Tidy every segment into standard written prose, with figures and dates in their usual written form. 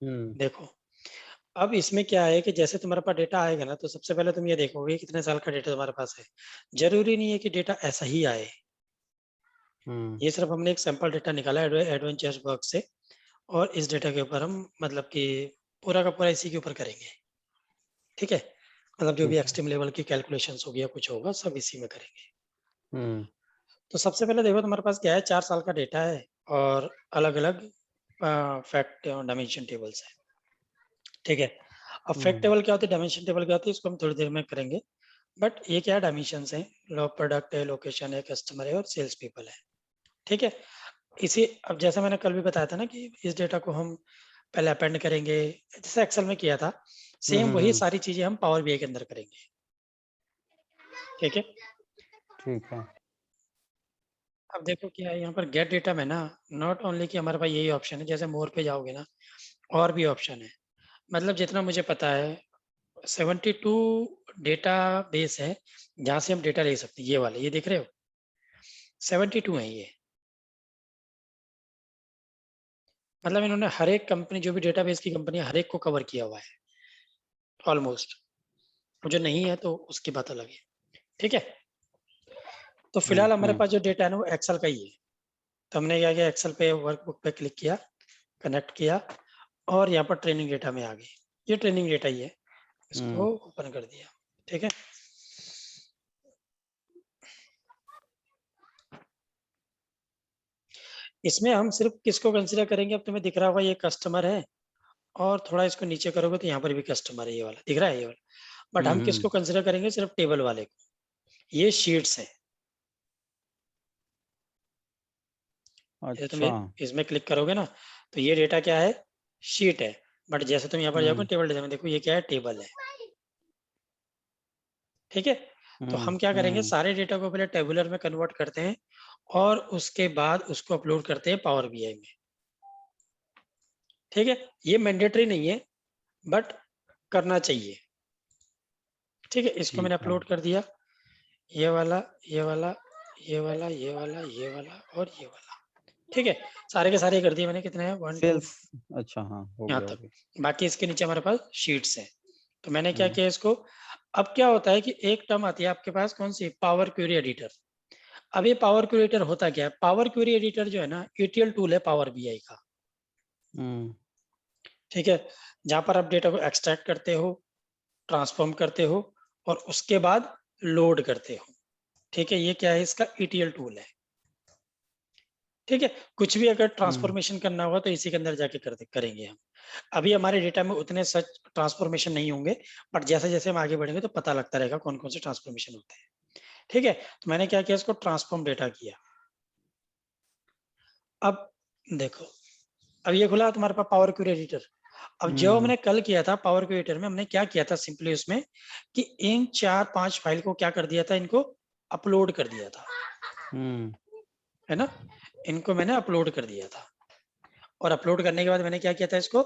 देखो, अब इसमें क्या है कि जैसे तुम्हारे पास डेटा आएगा ना, तो सबसे पहले तुम ये देखोगे कितने साल का डेटा तुम्हारे पास है। जरूरी नहीं है कि डेटा ऐसा ही आए। ये सिर्फ हमने एक सैंपल डेटा निकाला है एडवेंचर्स वर्क से, और इस डेटा के ऊपर हम मतलब कि पूरा का पूरा इसी के ऊपर करेंगे। ठीक है, मतलब जो भी ठीक है। एक्सट्रीम लेवल की कैलकुलेशंस होगी या कुछ होगा, सब इसी में करेंगे। हम्म तो सबसे पहले देखो तुम्हारे पास क्या है, 4 साल का डेटा है और अलग अलग फैक्ट और डायमेंशन टेबल्स है। ठीक है, अब फैक्ट हम्म टेबल क्या होती है, डायमेंशन टेबल क्या होती है, इसको हम थोड़ी देर में करेंगे। बट ये क्या है, डायमेंशन है, लो प्रोडक्ट है, लोकेशन है, कस्टमर है और सेल्स पीपल है। ठीक है, इसी अब जैसा मैंने कल भी बताया था ना कि इस डेटा को हम पहले अपेंड करेंगे, जैसे एक्सेल में किया था, सेम वही हम्म। सारी चीजें हम पावर बीआई के अंदर करेंगे। ठीक है, ठीक है। अब देखो क्या है यहाँ पर गेट डेटा में ना, नॉट ओनली कि हमारे पास यही ऑप्शन है, जैसे मोर पे जाओगे ना, और भी ऑप्शन है। मतलब जितना मुझे पता है 72 डेटा बेस है जहां से हम डेटा ले सकते हैं। ये वाले, ये देख रहे हो, 72 है ये। मतलब इन्होंने हर एक कंपनी, जो भी डेटाबेस की कंपनी है, हर एक को कवर किया हुआ है ऑलमोस्ट। जो नहीं है तो उसकी बात अलग है। ठीक है, तो फिलहाल हमारे पास जो डेटा है ना वो एक्सेल का ही है। तो हमने क्या किया, एक्सेल पे वर्कबुक पे क्लिक किया, कनेक्ट किया, और यहाँ पर ट्रेनिंग डेटा में आ गई। ये ट्रेनिंग डेटा ही है, इसको ओपन कर दिया। ठीक है, इसमें हम सिर्फ किसको कंसीडर करेंगे, अब तुम्हें दिख रहा होगा ये कस्टमर है, और थोड़ा इसको नीचे करोगे तो यहाँ पर भी कस्टमर है, ये वाला दिख रहा है, ये वाला। बट हम किसको कंसीडर करेंगे, सिर्फ टेबल वाले को। ये शीट्स है। जैसे तुम अच्छा। इसमें क्लिक करोगे ना, तो ये डेटा क्या है, शीट है। बट जैसे तुम यहाँ पर जाओगे टेबल डेटा में, देखो ये क्या है, टेबल है। ठीक है, तो हम क्या करेंगे, सारे डेटा को पहले टेबुलर में कन्वर्ट करते हैं, और उसके बाद उसको अपलोड करते हैं पावर बीआई में। ठीक है, ये मैंडेटरी नहीं है, बट करना चाहिए। ठीक है, इसको मैंने ठीक है। अपलोड कर दिया, ये वाला, ये वाला, ये वाला, ये वाला, ये वाला और ये वाला। ठीक है, सारे के सारे कर दिए मैंने। कितने हैं, 1 2 सेल्स। अच्छा, हाँ, हो यहाँ गया हो तक। गया। बाकी इसके नीचे हमारे पास शीट्स है। तो मैंने क्या हम्म किया इसको, अब क्या होता है कि एक टर्म आती है आपके पास, कौन सी, पावर क्वेरी एडिटर। अब ये पावर क्वेरी एडिटर होता क्या है, पावर क्वेरी एडिटर जो है ना, ETL टूल है पावर बीआई का। हम्म ठीक है, जहां पर आप डेटा को एक्सट्रैक्ट करते हो, ट्रांसफॉर्म करते हो, और उसके बाद लोड करते हो। ठीक है, ये क्या है, इसका ETL टूल है। ठीक है, कुछ भी अगर हम्म। ट्रांसफॉर्मेशन करना होगा तो इसी के अंदर जाके करेंगे हम। अभी हमारे डेटा में उतने सच ट्रांसफॉर्मेशन नहीं होंगे, बट जैसे जैसे हम आगे बढ़ेंगे तो पता लगता रहेगा कौन कौन से ट्रांसफॉर्मेशन होते हैं। ठीक है, तो मैंने क्या किया, इसको ट्रांसफॉर्म डेटा किया। अब देखो, अब ये खुला तुम्हारे पास पावर क्वेरी एडिटर। अब जो हम्म हमने कल किया था पावर क्वेरी एडिटर में, हमने क्या किया था सिंपली उसमें, कि इन 4 5 फाइल को क्या कर दिया था, इनको अपलोड कर दिया था, हम्म है ना। इनको मैंने अपलोड कर दिया था, और अपलोड करने के बाद मैंने क्या किया था, इसको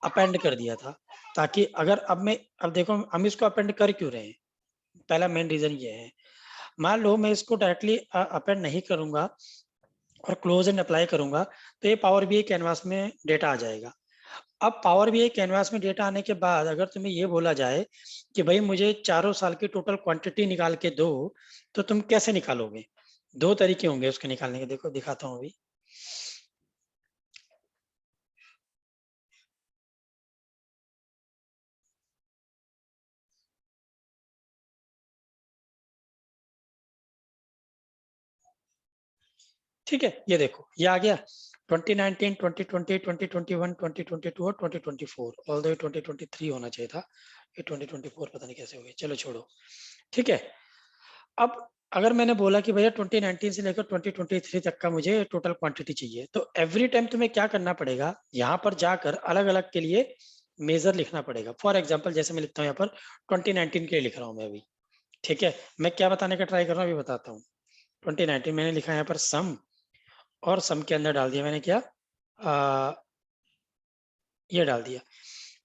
अपेंड कर दिया था। ताकि अगर अब देखो हम इसको अपेंड कर क्यों रहे हैं, पहला मेन रीजन ये है। मान लो मैं इसको डायरेक्टली अपेंड नहीं करूंगा और क्लोज एंड अप्लाई करूंगा, तो ये पावर बीआई कैनवास में डेटा आ जाएगा। अब पावर बीआई कैनवास में डेटा आने के बाद अगर तुम्हें ये बोला जाए कि भाई मुझे चारों साल की टोटल क्वांटिटी निकाल के दो, तो तुम कैसे निकालोगे। दो तरीके होंगे उसके निकालने के, देखो दिखाता हूँ अभी। ठीक है, ये देखो ये आ गया, 2019 2020 2021 2022 और 2024, ऑल द 2023 होना चाहिए था, ये 2024 पता नहीं कैसे हो गया, चलो छोड़ो। ठीक है, अब अगर मैंने बोला कि भैया 2019 से लेकर 2023 तक का मुझे टोटल क्वांटिटी चाहिए, तो एवरी टाइम तुम्हें क्या करना पड़ेगा, यहाँ पर जाकर अलग अलग के लिए मेजर लिखना पड़ेगा। फॉर एग्जाम्पल जैसे मैं लिखता हूँ यहाँ पर 2019 के लिए लिख रहा हूँ मैं अभी। ठीक है, मैं क्या बताने का ट्राई कर रहा हूँ अभी बताता हूँ। 2019 मैंने लिखा है यहाँ पर सम, और सम के अंदर डाल दिया मैंने क्या, ये डाल दिया।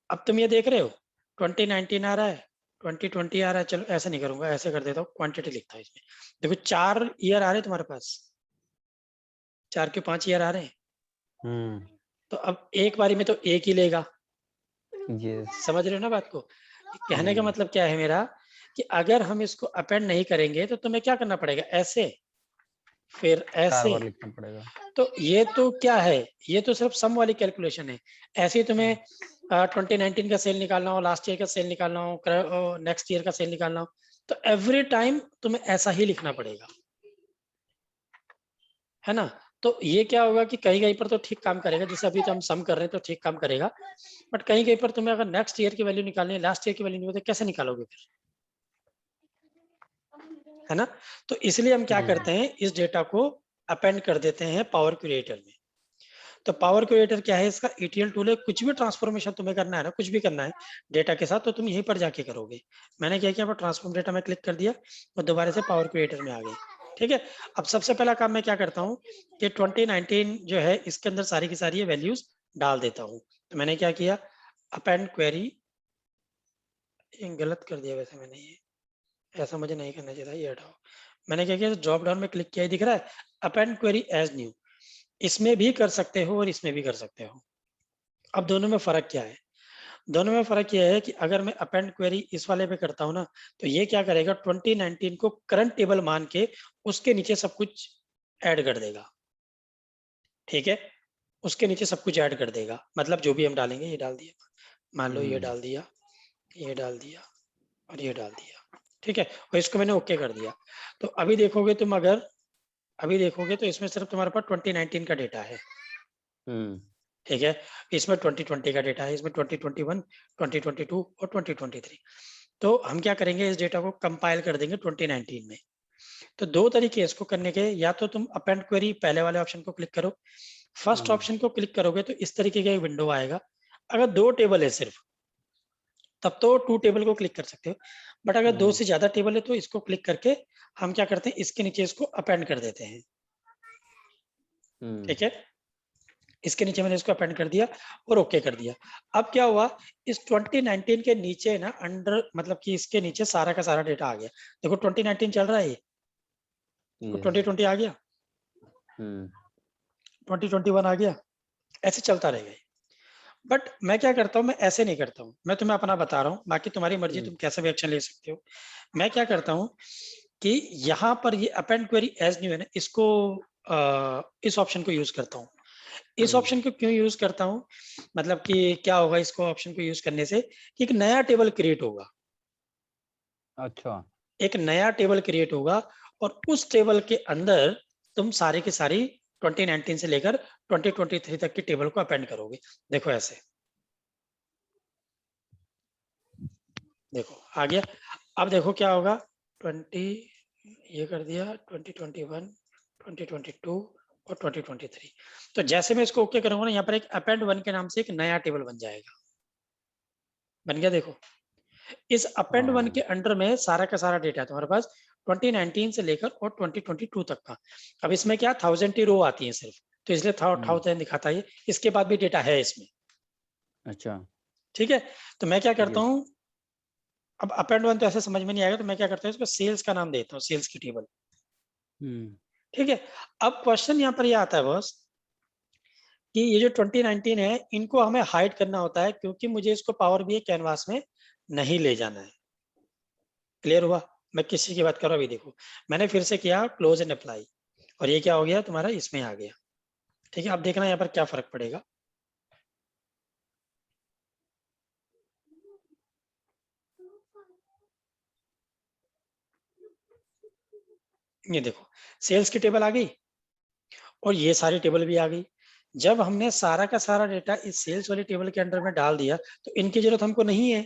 अब तुम ये देख रहे हो 2019 आ रहा है, 2020 आ रहा है, चलो ऐसे नहीं करूंगा, ऐसे कर देता हूँ, क्वांटिटी लिखता हूँ इसमें। देखो 4 ईयर आ रहे हैं तुम्हारे पास, 4 के 5 ईयर आ रहे हैं। हम्म तो अब एक बारी में तो एक ही लेगा, यस। समझ रहे हो ना बात को? कहने का हम्म, मतलब क्या है मेरा कि अगर हम इसको अपेंड नहीं करेंगे तो तुम्हें क्या करना पड़ेगा, ऐसे फिर 4 ऐसे। बार लिखना पड़ेगा। तो ये तो क्या है, ये तो सिर्फ सम वाली कैलकुलेशन है। ऐसे ही तुम्हें 2019 का सेल निकालना हो, लास्ट ईयर का सेल निकालना हो, नेक्स्ट ईयर का सेल निकालना हो, तो एवरी टाइम तुम्हें ऐसा ही लिखना पड़ेगा, है ना? तो ये क्या होगा कि कहीं कहीं पर तो ठीक काम करेगा, जैसे अभी तो हम सम कर रहे हैं तो ठीक काम करेगा, बट कहीं कहीं पर तुम्हें अगर नेक्स्ट ईयर की वैल्यू निकालनी है, लास्ट ईयर की वैल्यू नहीं तो कैसे निकालोगे फिर, है ना? तो इसलिए हम क्या करते हैं, इस डेटा को अपेंड कर देते हैं पावर क्रिएटर में। तो पावर क्रिएटर क्या है, इसका ETL टूल है। कुछ भी ट्रांसफॉर्मेशन तुम्हें करना है ना, कुछ भी करना है डेटा के साथ, तो तुम यहीं पर जाके करोगे। मैंने क्या किया, ट्रांसफॉर्म डेटा में क्लिक कर दिया और दोबारा से पावर क्रिएटर में आ गए। ठीक है, अब सबसे पहला काम मैं क्या करता हूँ कि 2019 जो है इसके अंदर सारी की सारी वैल्यूज डाल देता हूँ। तो मैंने क्या किया, अपेंड क्वेरी, गलत कर दिया वैसे मैंने, ये ऐसा मुझे नहीं करना चाहिए था, ये हटाओ। मैंने क्या किया, ड्रॉप डाउन में क्लिक किया, दिख रहा है अपेंड क्वेरी एज न्यू। इसमें भी कर सकते हो और इसमें भी कर सकते हो। अब दोनों में फर्क क्या है, दोनों में फर्क यह है कि अगर मैं अपेंड क्वेरी इस वाले पे करता हूं ना, तो ये क्या करेगा, 2019 को करंट टेबल मान के उसके नीचे सब कुछ ऐड कर देगा। ठीक है, उसके नीचे सब कुछ ऐड कर देगा, मतलब जो भी हम डालेंगे, ये डाल दिया, मान लो ये डाल दिया, ये डाल दिया और ये डाल दिया। ठीक है, और इसको मैंने ओके कर दिया। तो अभी देखोगे तुम, अगर अभी देखोगे तो इसमें सिर्फ तुम्हारे पास 2019 का डेटा है। ठीक है, इसमें 2020 का डेटा है, इसमें 2021, 2022 और 2023। तो हम क्या करेंगे, इस डेटा को कंपाइल कर देंगे 2019 में। तो दो तरीके इसको करने के, या तो तुम अपेंड क्वेरी पहले वाले ऑप्शन को क्लिक करो, फर्स्ट ऑप्शन को क्लिक करोगे तो इस तरीके का एक विंडो आएगा। अगर दो टेबल है सिर्फ, तब तो टू टेबल को क्लिक कर सकते हो, बट अगर दो से ज्यादा टेबल है तो इसको क्लिक करके हम क्या करते हैं, इसके नीचे इसको अपेंड कर देते हैं। ठीक है, इसके नीचे मैंने इसको अपेंड कर दिया और ओके कर दिया। अब क्या हुआ, इस 2019 के नीचे ना, अंडर मतलब कि इसके नीचे सारा का सारा डेटा आ गया। देखो 2019 चल रहा है, ये तो 2020 आ गया, 2021 आ गया, ऐसे चलता रहेगा। बट मैं क्या करता हूँ, मैं ऐसे नहीं करता हूँ, मैं तुम्हें अपना बता रहा हूँ, बाकी तुम्हारी मर्जी, तुम कैसे भी एक्शन ले सकते हो। मैं क्या करता हूँ कि यहाँ पर ये अपेंड क्वेरी एज न्यू है ना, इसको इस ऑप्शन को यूज करता हूँ। इस ऑप्शन को क्यों यूज करता हूँ, मतलब कि क्या होगा इसको ऑप्शन को यूज करने से, कि एक नया टेबल क्रिएट होगा। अच्छा। एक नया टेबल क्रिएट होगा और उस टेबल के अंदर तुम सारी की सारी 2019 से लेकर 2023 तक की टेबल को अपेंड करोगे। देखो ऐसे, देखो आ गया। अब देखो क्या होगा, 20 ये कर दिया, 2021, 2022 और 2023। तो जैसे मैं इसको ओके करूंगा ना, यहाँ पर एक अपेंड वन के नाम से एक नया टेबल बन जाएगा। बन गया, देखो इस अपेंड वन के अंडर में सारा का सारा डेटा है तुम्हारे पास, 2019 से लेकर और 2022 तक का। अब इसमें क्या 1000 की रो आती है सिर्फ, तो इसलिए 1000 दिखाता है। इसके बाद भी डेटा है इसमें। अच्छा। ठीक है, तो मैं क्या करता यस। हूँ, अब अपेंड वन तो ऐसे समझ में नहीं आएगा, तो मैं क्या करता हूँ, इसको सेल्स का नाम देता हूँ, सेल्स की टेबल। ठीक है, अब क्वेश्चन यहाँ पर ये आता है बॉस, कि ये जो 2019 है इनको हमें हाइड करना होता है, क्योंकि मुझे इसको पावर बीआई कैनवास में नहीं ले जाना है। क्लियर हुआ, मैं किसी की बात कर रहा हूँ। अभी देखो मैंने फिर से किया क्लोज एंड अप्लाई, और ये क्या हो गया तुम्हारा, इसमें आ गया। ठीक है, अब देखना यहाँ पर क्या फर्क पड़ेगा। ये देखो सेल्स की टेबल आ गई और ये सारी टेबल भी आ गई। जब हमने सारा का सारा डेटा इस सेल्स वाली टेबल के अंडर में डाल दिया, तो इनकी जरूरत हमको नहीं है,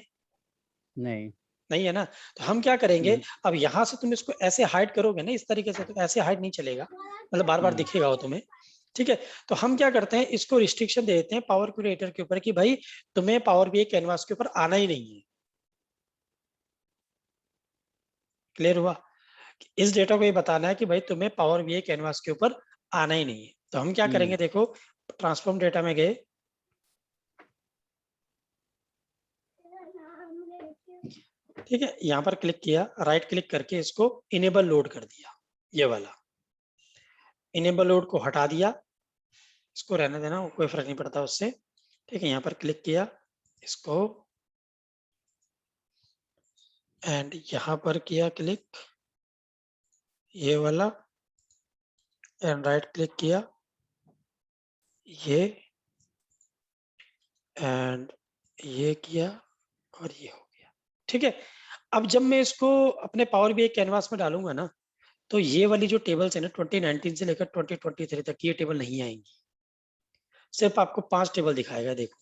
नहीं। नहीं है ना। तो हम क्या करेंगे, अब यहाँ से तुम इसको ऐसे हाइड करोगे ना इस तरीके से, तो ऐसे हाइड नहीं चलेगा, मतलब बार बार दिखेगा वो तुम्हें। ठीक है, तो हम क्या करते हैं, इसको रिस्ट्रिक्शन दे देते हैं पावर क्रिएटर के ऊपर, कि भाई तुम्हें पावर बीआई कैनवास के ऊपर आना ही नहीं है। क्लियर हुआ, इस डेटा को ये बताना है कि भाई तुम्हें पावर बीआई कैनवास के ऊपर आना ही नहीं है। तो हम क्या करेंगे, देखो ट्रांसफॉर्म डेटा में गए, ठीक है, यहाँ पर क्लिक किया, राइट क्लिक करके इसको इनेबल लोड कर दिया, ये वाला इनेबल लोड को हटा दिया, इसको रहने देना, कोई फर्क नहीं पड़ता उससे। ठीक है, यहाँ पर क्लिक किया, इसको एंड यहां पर किया क्लिक, ये वाला, एंड राइट क्लिक किया ये, एंड ये किया और ये हो गया। ठीक है, अब जब मैं इसको अपने पावर बीआई कैनवास में डालूंगा ना, तो ये वाली जो टेबल्स है ना 2019 से लेकर 2023 तक ये टेबल नहीं आएंगी, सिर्फ आपको 5 टेबल दिखाएगा। देखो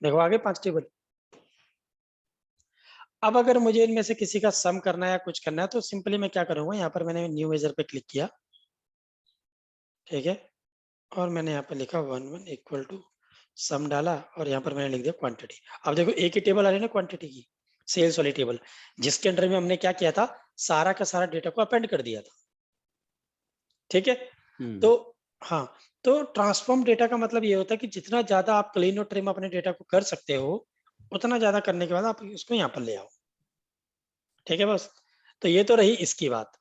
देखो आगे 5 टेबल। अब अगर मुझे इनमें से किसी का सम करना है या कुछ करना है तो सिंपली मैं क्या करूंगा, यहाँ पर मैंने न्यू मेजर पे क्लिक किया, ठीक है, और मैंने यहाँ पर लिखा 1 इक्वल टू सम डाला, और यहाँ पर मैंने लिख दिया क्वांटिटी। अब देखो एक ही टेबल आ रही है ना क्वांटिटी की, सेल्स वाली टेबल, जिसके अंडर में हमने क्या किया था, सारा का सारा डेटा को अपेंड कर दिया था। ठीक है, तो हाँ, तो ट्रांसफॉर्म डेटा का मतलब ये होता है कि जितना ज्यादा आप क्लीन और ट्रिम अपने डेटा को कर सकते हो, उतना ज्यादा करने के बाद आप इसको यहाँ पर ले आओ। ठीक है बस, तो ये तो रही इसकी बात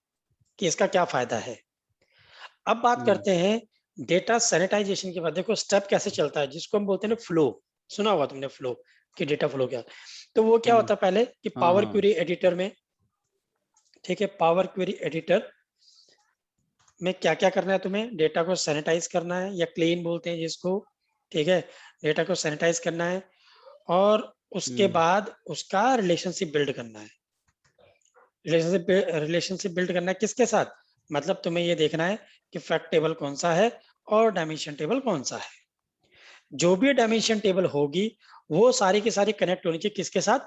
कि इसका क्या फायदा है। अब बात करते हैं डेटा सैनिटाइजेशन के बाद। देखो स्टेप कैसे चलता है, जिसको हम बोलते हैं फ्लो, सुना होगा तुमने फ्लो कि डेटा फ्लो क्या। तो वो क्या होता है पहले कि पावर क्वेरी एडिटर में, ठीक है, पावर क्वेरी एडिटर में क्या क्या करना है तुम्हें, डेटा को सैनिटाइज करना है या क्लीन बोलते हैं जिसको, ठीक है, डेटा को सैनिटाइज करना है, और उसके बाद उसका रिलेशनशिप बिल्ड करना है। रिलेशनशिप बिल्ड करना है किसके साथ, मतलब तुम्हें ये देखना है कि फैक्ट टेबल कौन सा है और डायमेंशन टेबल कौन सा है। जो भी डायमेंशन टेबल होगी वो सारी की सारी कनेक्ट होनी चाहिए किसके साथ,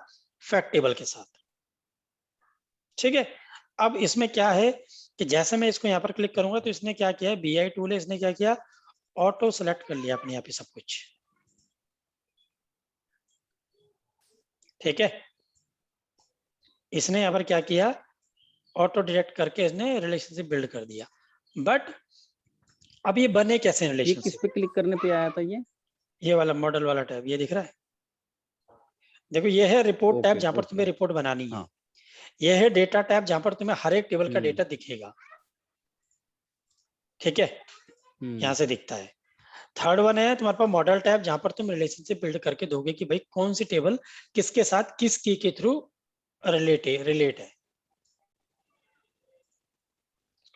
फैक्ट टेबल के साथ। ठीक है, अब इसमें क्या है कि जैसे मैं इसको यहाँ पर क्लिक करूंगा तो इसने क्या किया, बीआई टूल है, इसने क्या किया, ऑटो सेलेक्ट कर लिया अपने आप ही सब कुछ। ठीक है, इसने यहाँ पर क्या किया, ऑटो डायरेक्ट करके इसने रिलेशनशिप बिल्ड कर दिया। बट अब ये बने कैसे ये किस रिलेशनशिप, पे क्लिक करने पे आया था ये वाला मॉडल वाला टैब ये दिख रहा है, देखो ये है रिपोर्ट टैब जहां पर तुम्हें ओके रिपोर्ट बनानी है। हाँ ये है डेटा टैब जहां पर तुम्हें हर एक टेबल का डेटा दिखेगा। ठीक है, यहाँ से दिखता है। थर्ड वन है तुम्हारे पास मॉडल टैब, जहां पर तुम रिलेशनशिप बिल्ड करके दोगे कि भाई कौन सी टेबल किसके साथ किस की के थ्रू रिलेट है।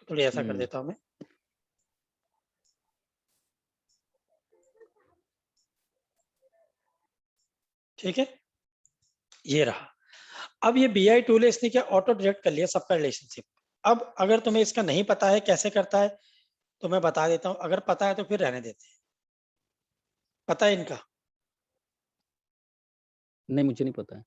थोड़ी ऐसा कर देता हूं मैं, ठीक है, ये रहा। अब ये बीआई टूल है, इसने क्या ऑटो डिटेक्ट कर लिया सबका रिलेशनशिप। अब अगर तुम्हें इसका नहीं पता है कैसे करता है तो मैं बता देता हूं, अगर पता है तो फिर रहने देते हैं। पता है इनका, नहीं मुझे नहीं पता है।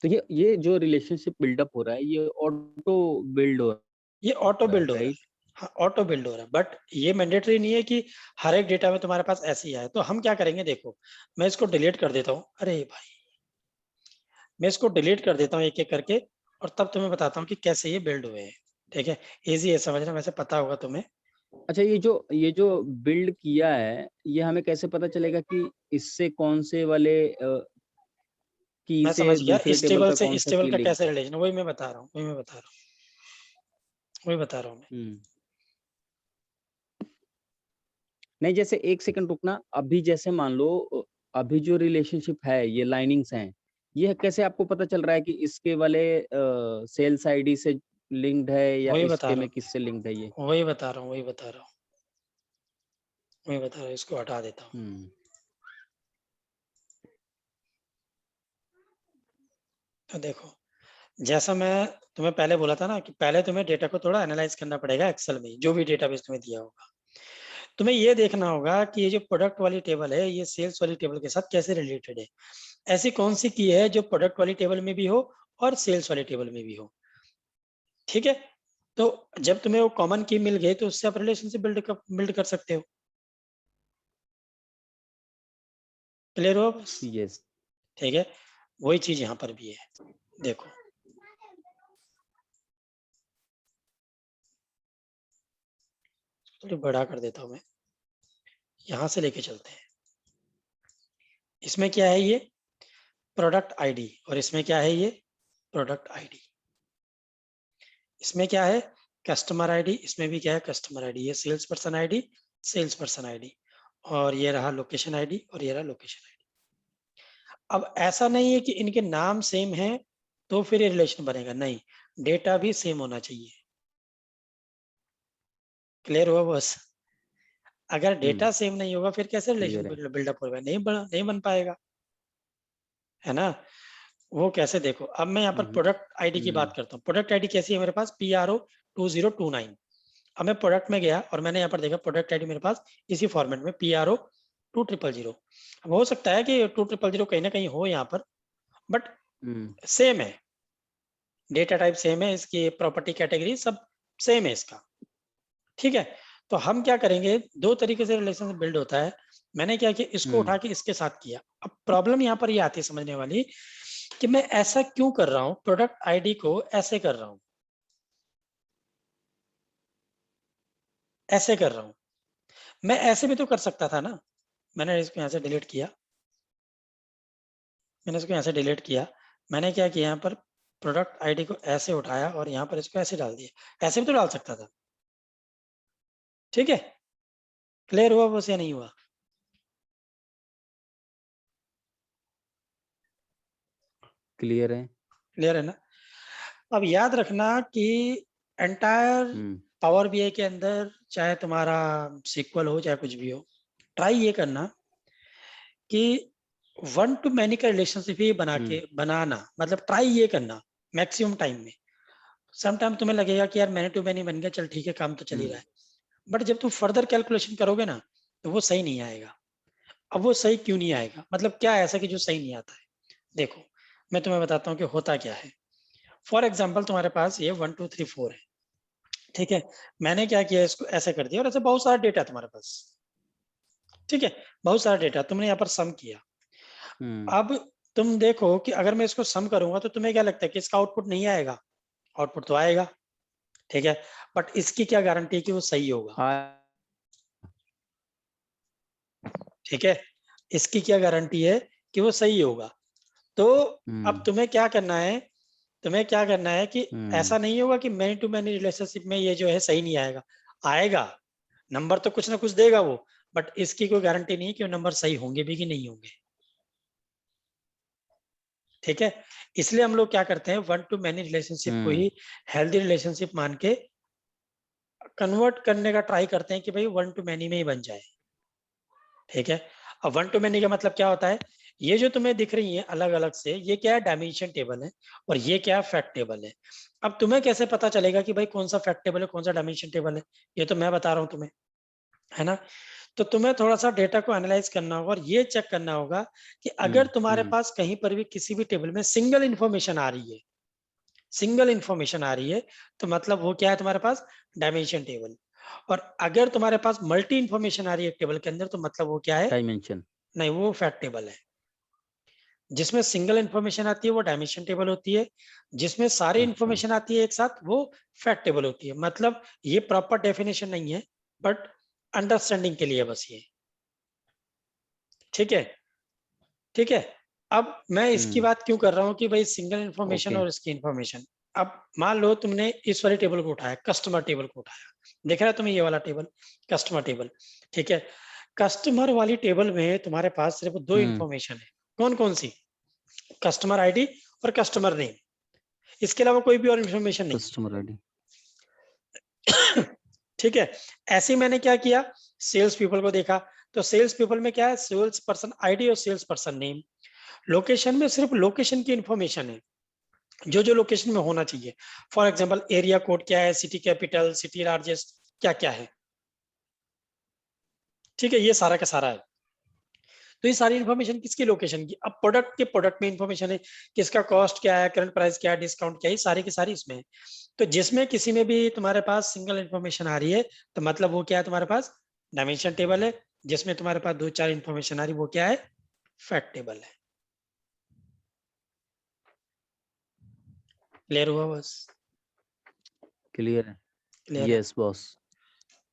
तो ये जो रिलेशनशिप बिल्डअप हो रहा है ये ऑटो बिल्ड हो ये ऑटो बिल्ड हो रहा है। राइट। हाँ ऑटो बिल्ड हो रहा है, बट ये मैंडेटरी नहीं है कि हर एक डेटा में तुम्हारे पास ऐसे ही आए। तो हम क्या करेंगे, देखो मैं इसको डिलीट कर देता हूँ, अरे भाई मैं इसको डिलीट कर देता हूँ एक एक करके, और तब तुम्हें बताता हूँ कि कैसे ये बिल्ड हुए हैं। ठीक है, इजी है समझना, वैसे पता होगा तुम्हें। अच्छा ये जो बिल्ड किया है ये हमें कैसे पता चलेगा कि इससे कौन से वाले की मैं से समझ गया, दूसरे इस टेबल टेबल का से कौन इस सा टेबल की का लिंक कैसे है। रिलेशन, वही मैं बता रहा हूँ, वही बता रहा हूँ मैं। नहीं जैसे एक सेकंड रुकना, अभी जैसे मान लो अभी जो रिलेशनशिप है ये लाइनिंग्स हैं, ये कैसे आपको पता चल रहा है कि इसके वाले सेल्स आईडी से लिंक्ड है या वही बता इसके रहा में किससे लिंक्ड है ये। हूँ, वही बता रहा हूँ, इसको हटा देता हूँ। तो देखो, जैसा मैं तुम्हें पहले बोला था ना कि पहले तुम्हें डेटा को थोड़ा एनालाइज करना पड़ेगा एक्सेल में, जो भी डेटाबेस तुम्हें दिया होगा। तुम्हें ये देखना होगा कि ये जो प्रोडक्ट वाली टेबल है ये सेल्स वाली टेबल के साथ कैसे रिलेटेड है। ऐसी कौन सी की है जो प्रोडक्ट वाली टेबल में भी हो और सेल्स वाली टेबल में भी हो। ठीक है, तो जब तुम्हें वो कॉमन की मिल गई तो उससे आप रिलेशनशिप बिल्ड कर सकते हो। क्लियर हो बस, यस। ठीक है, वही चीज यहाँ पर भी है। देखो थोड़ी बड़ा कर देता हूं मैं, यहां से लेके चलते हैं। इसमें क्या है, ये प्रोडक्ट आईडी, और इसमें क्या है, ये प्रोडक्ट आईडी। इसमें क्या है, कस्टमर आईडी, इसमें भी क्या है, कस्टमर आईडी। ये sales person ID, sales person ID, और ये रहा लोकेशन आईडी, और ये रहा लोकेशन आईडी। अब ऐसा नहीं है कि इनके नाम सेम है तो फिर ये रिलेशन बनेगा, नहीं, डेटा भी सेम होना चाहिए। क्लियर हुआ बस? अगर डेटा सेम नहीं होगा फिर कैसे रिलेशन Clear है। बिल्डअप होगा, नहीं बन पाएगा, है ना। वो कैसे, देखो अब मैं यहाँ पर प्रोडक्ट आईडी की बात करता हूँ। प्रोडक्ट आईडी कैसी है मेरे पास, PRO 2029। अब मैं प्रोडक्ट में गया और मैंने यहाँ पर देखा प्रोडक्ट आईडी मेरे पास इसी फॉर्मेट में PRO 2000। अब हो सकता है कि 2000 कहीं ना कहीं हो यहाँ पर, बट सेम है, डेटा टाइप सेम है, इसकी प्रॉपर्टी कैटेगरी सब सेम है इसका, ठीक है। तो हम क्या करेंगे, दो तरीके से रिलेशन बिल्ड होता है। मैंने क्या किया, इसको उठा के इसके साथ किया। अब प्रॉब्लम यहाँ पर ये आती है समझने वाली कि मैं ऐसा क्यों कर रहा हूं, प्रोडक्ट आईडी को ऐसे कर रहा हूं, ऐसे कर रहा हूं। मैं ऐसे भी तो कर सकता था ना। मैंने इसको यहाँ से डिलीट किया, मैंने इसको यहाँ से डिलीट किया। मैंने क्या किया, यहाँ पर प्रोडक्ट आईडी को ऐसे उठाया और यहाँ पर इसको ऐसे डाल दिया। ऐसे भी तो डाल सकता था, ठीक है। क्लियर हुआ बस या नहीं हुआ? क्लियर है। क्लियर है ना। अब याद रखना कि एंटायर पावर बीआई के अंदर चाहे तुम्हारा सीक्वल हो चाहे कुछ भी हो, ट्राई ये करना कि वन टू मैनी का रिलेशनशिप ही बनाना, मतलब ट्राई ये करना मैक्सिमम टाइम में। सम टाइम तुम्हें लगेगा कि यार मैनी टू मैनी बन गया, चल ठीक है, काम तो चल ही रहा है, बट जब तुम फर्दर कैलकुलेशन करोगे ना तो वो सही नहीं आएगा। अब वो सही क्यों नहीं आएगा, मतलब क्या ऐसा कि जो सही नहीं आता है। देखो मैं तुम्हें बताता हूँ कि होता क्या है। फॉर एग्जाम्पल तुम्हारे पास ये 1 2 3 4 है, ठीक है। मैंने क्या किया, इसको ऐसे कर दिया और ऐसे बहुत सारा डेटा तुम्हारे पास, ठीक है, बहुत सारा डेटा तुमने यहाँ पर सम किया। अब तुम देखो कि अगर मैं इसको सम करूंगा तो तुम्हें क्या लगता है कि इसका आउटपुट नहीं आएगा? आउटपुट तो आएगा, ठीक है, बट इसकी क्या गारंटी है कि वो सही होगा? ठीक है, इसकी क्या गारंटी है कि वो सही होगा? तो अब तुम्हें क्या करना है, तुम्हें क्या करना है कि ऐसा नहीं होगा कि मैनी टू मैनी रिलेशनशिप में ये जो है सही नहीं आएगा, आएगा, नंबर तो कुछ ना कुछ देगा वो, बट इसकी कोई गारंटी नहीं है कि वो नंबर सही होंगे भी कि नहीं होंगे, ठीक है। इसलिए हम लोग क्या करते हैं, वन टू मैनी रिलेशनशिप को ही हेल्दी रिलेशनशिप मान के कन्वर्ट करने का ट्राई करते हैं कि भाई वन टू मैनी में ही बन जाए, ठीक है। अब वन टू मैनी का मतलब क्या होता है, ये जो तुम्हें दिख रही है अलग अलग से, ये क्या है, डायमेंशन टेबल है, और ये क्या है, फैक्ट टेबल है। अब तुम्हें कैसे पता चलेगा कि भाई कौन सा फैक्ट टेबल है कौन सा डायमेंशन टेबल है, ये तो मैं बता रहा हूं तुम्हें, है ना। तो तुम्हें थोड़ा सा डेटा को एनालाइज करना होगा और ये चेक करना होगा कि अगर तुम्हारे पास कहीं पर भी किसी भी टेबल में सिंगल इंफॉर्मेशन आ रही है, सिंगल इंफॉर्मेशन आ रही है, तो मतलब वो क्या है तुम्हारे पास, डायमेंशन टेबल। और अगर तुम्हारे पास मल्टी इंफॉर्मेशन आ रही है टेबल के अंदर, तो मतलब वो क्या है, डायमेंशन। नहीं, वो फैक्ट टेबल है। जिसमें सिंगल इंफॉर्मेशन आती है वो डायमेंशन टेबल होती है, जिसमें सारी इंफॉर्मेशन आती है एक साथ वो फैक्ट टेबल होती है। मतलब ये प्रॉपर डेफिनेशन नहीं है, बट अंडरस्टैंडिंग के लिए बस ये, ठीक है, ठीक है। अब मैं इसकी बात क्यों कर रहा हूँ कि भाई सिंगल इंफॉर्मेशन और इसकी इंफॉर्मेशन। अब मान लो तुमने इस वाले टेबल को उठाया, कस्टमर टेबल को उठाया, देख रहा है तुम्हें ये वाला टेबल, कस्टमर टेबल, ठीक है। कस्टमर वाली टेबल में तुम्हारे पास सिर्फ दो इंफॉर्मेशन है, कौन कौन सी, कस्टमर आईडी और कस्टमर नेम, इसके अलावा कोई भी और इंफॉर्मेशन नहीं, कस्टमर आईडी। ठीक है। ऐसे ही मैंने क्या किया, सेल्स पीपल को देखा, तो सेल्स पीपल में क्या है, सेल्स पर्सन आईडी और सेल्स पर्सन नेम। लोकेशन में सिर्फ लोकेशन की इंफॉर्मेशन है, जो जो लोकेशन में होना चाहिए। फॉर एग्जांपल एरिया कोड क्या है, सिटी कैपिटल, सिटी लार्जेस्ट, क्या क्या है, ठीक है, ये सारा का सारा है। तो ये सारी इन्फॉर्मेशन किसकी, लोकेशन की। अब प्रोडक्ट के प्रोडक्ट में इन्फॉर्मेशन है, किसका कॉस्ट क्या है, करंट प्राइस क्या है, डिस्काउंट क्या है, सारी की सारी इसमें है। तो जिसमें किसी में भी तुम्हारे पास सिंगल इन्फॉर्मेशन आ रही है, तो मतलब वो क्या है, तुम्हारे पास डायमेंशन टेबल है। जिसमें तुम्हारे पास दो चार इन्फॉर्मेशन आ रही, वो क्या है, फैक्ट टेबल है। क्लियर हुआ बस? क्लियर है। क्लियर है यस बॉस।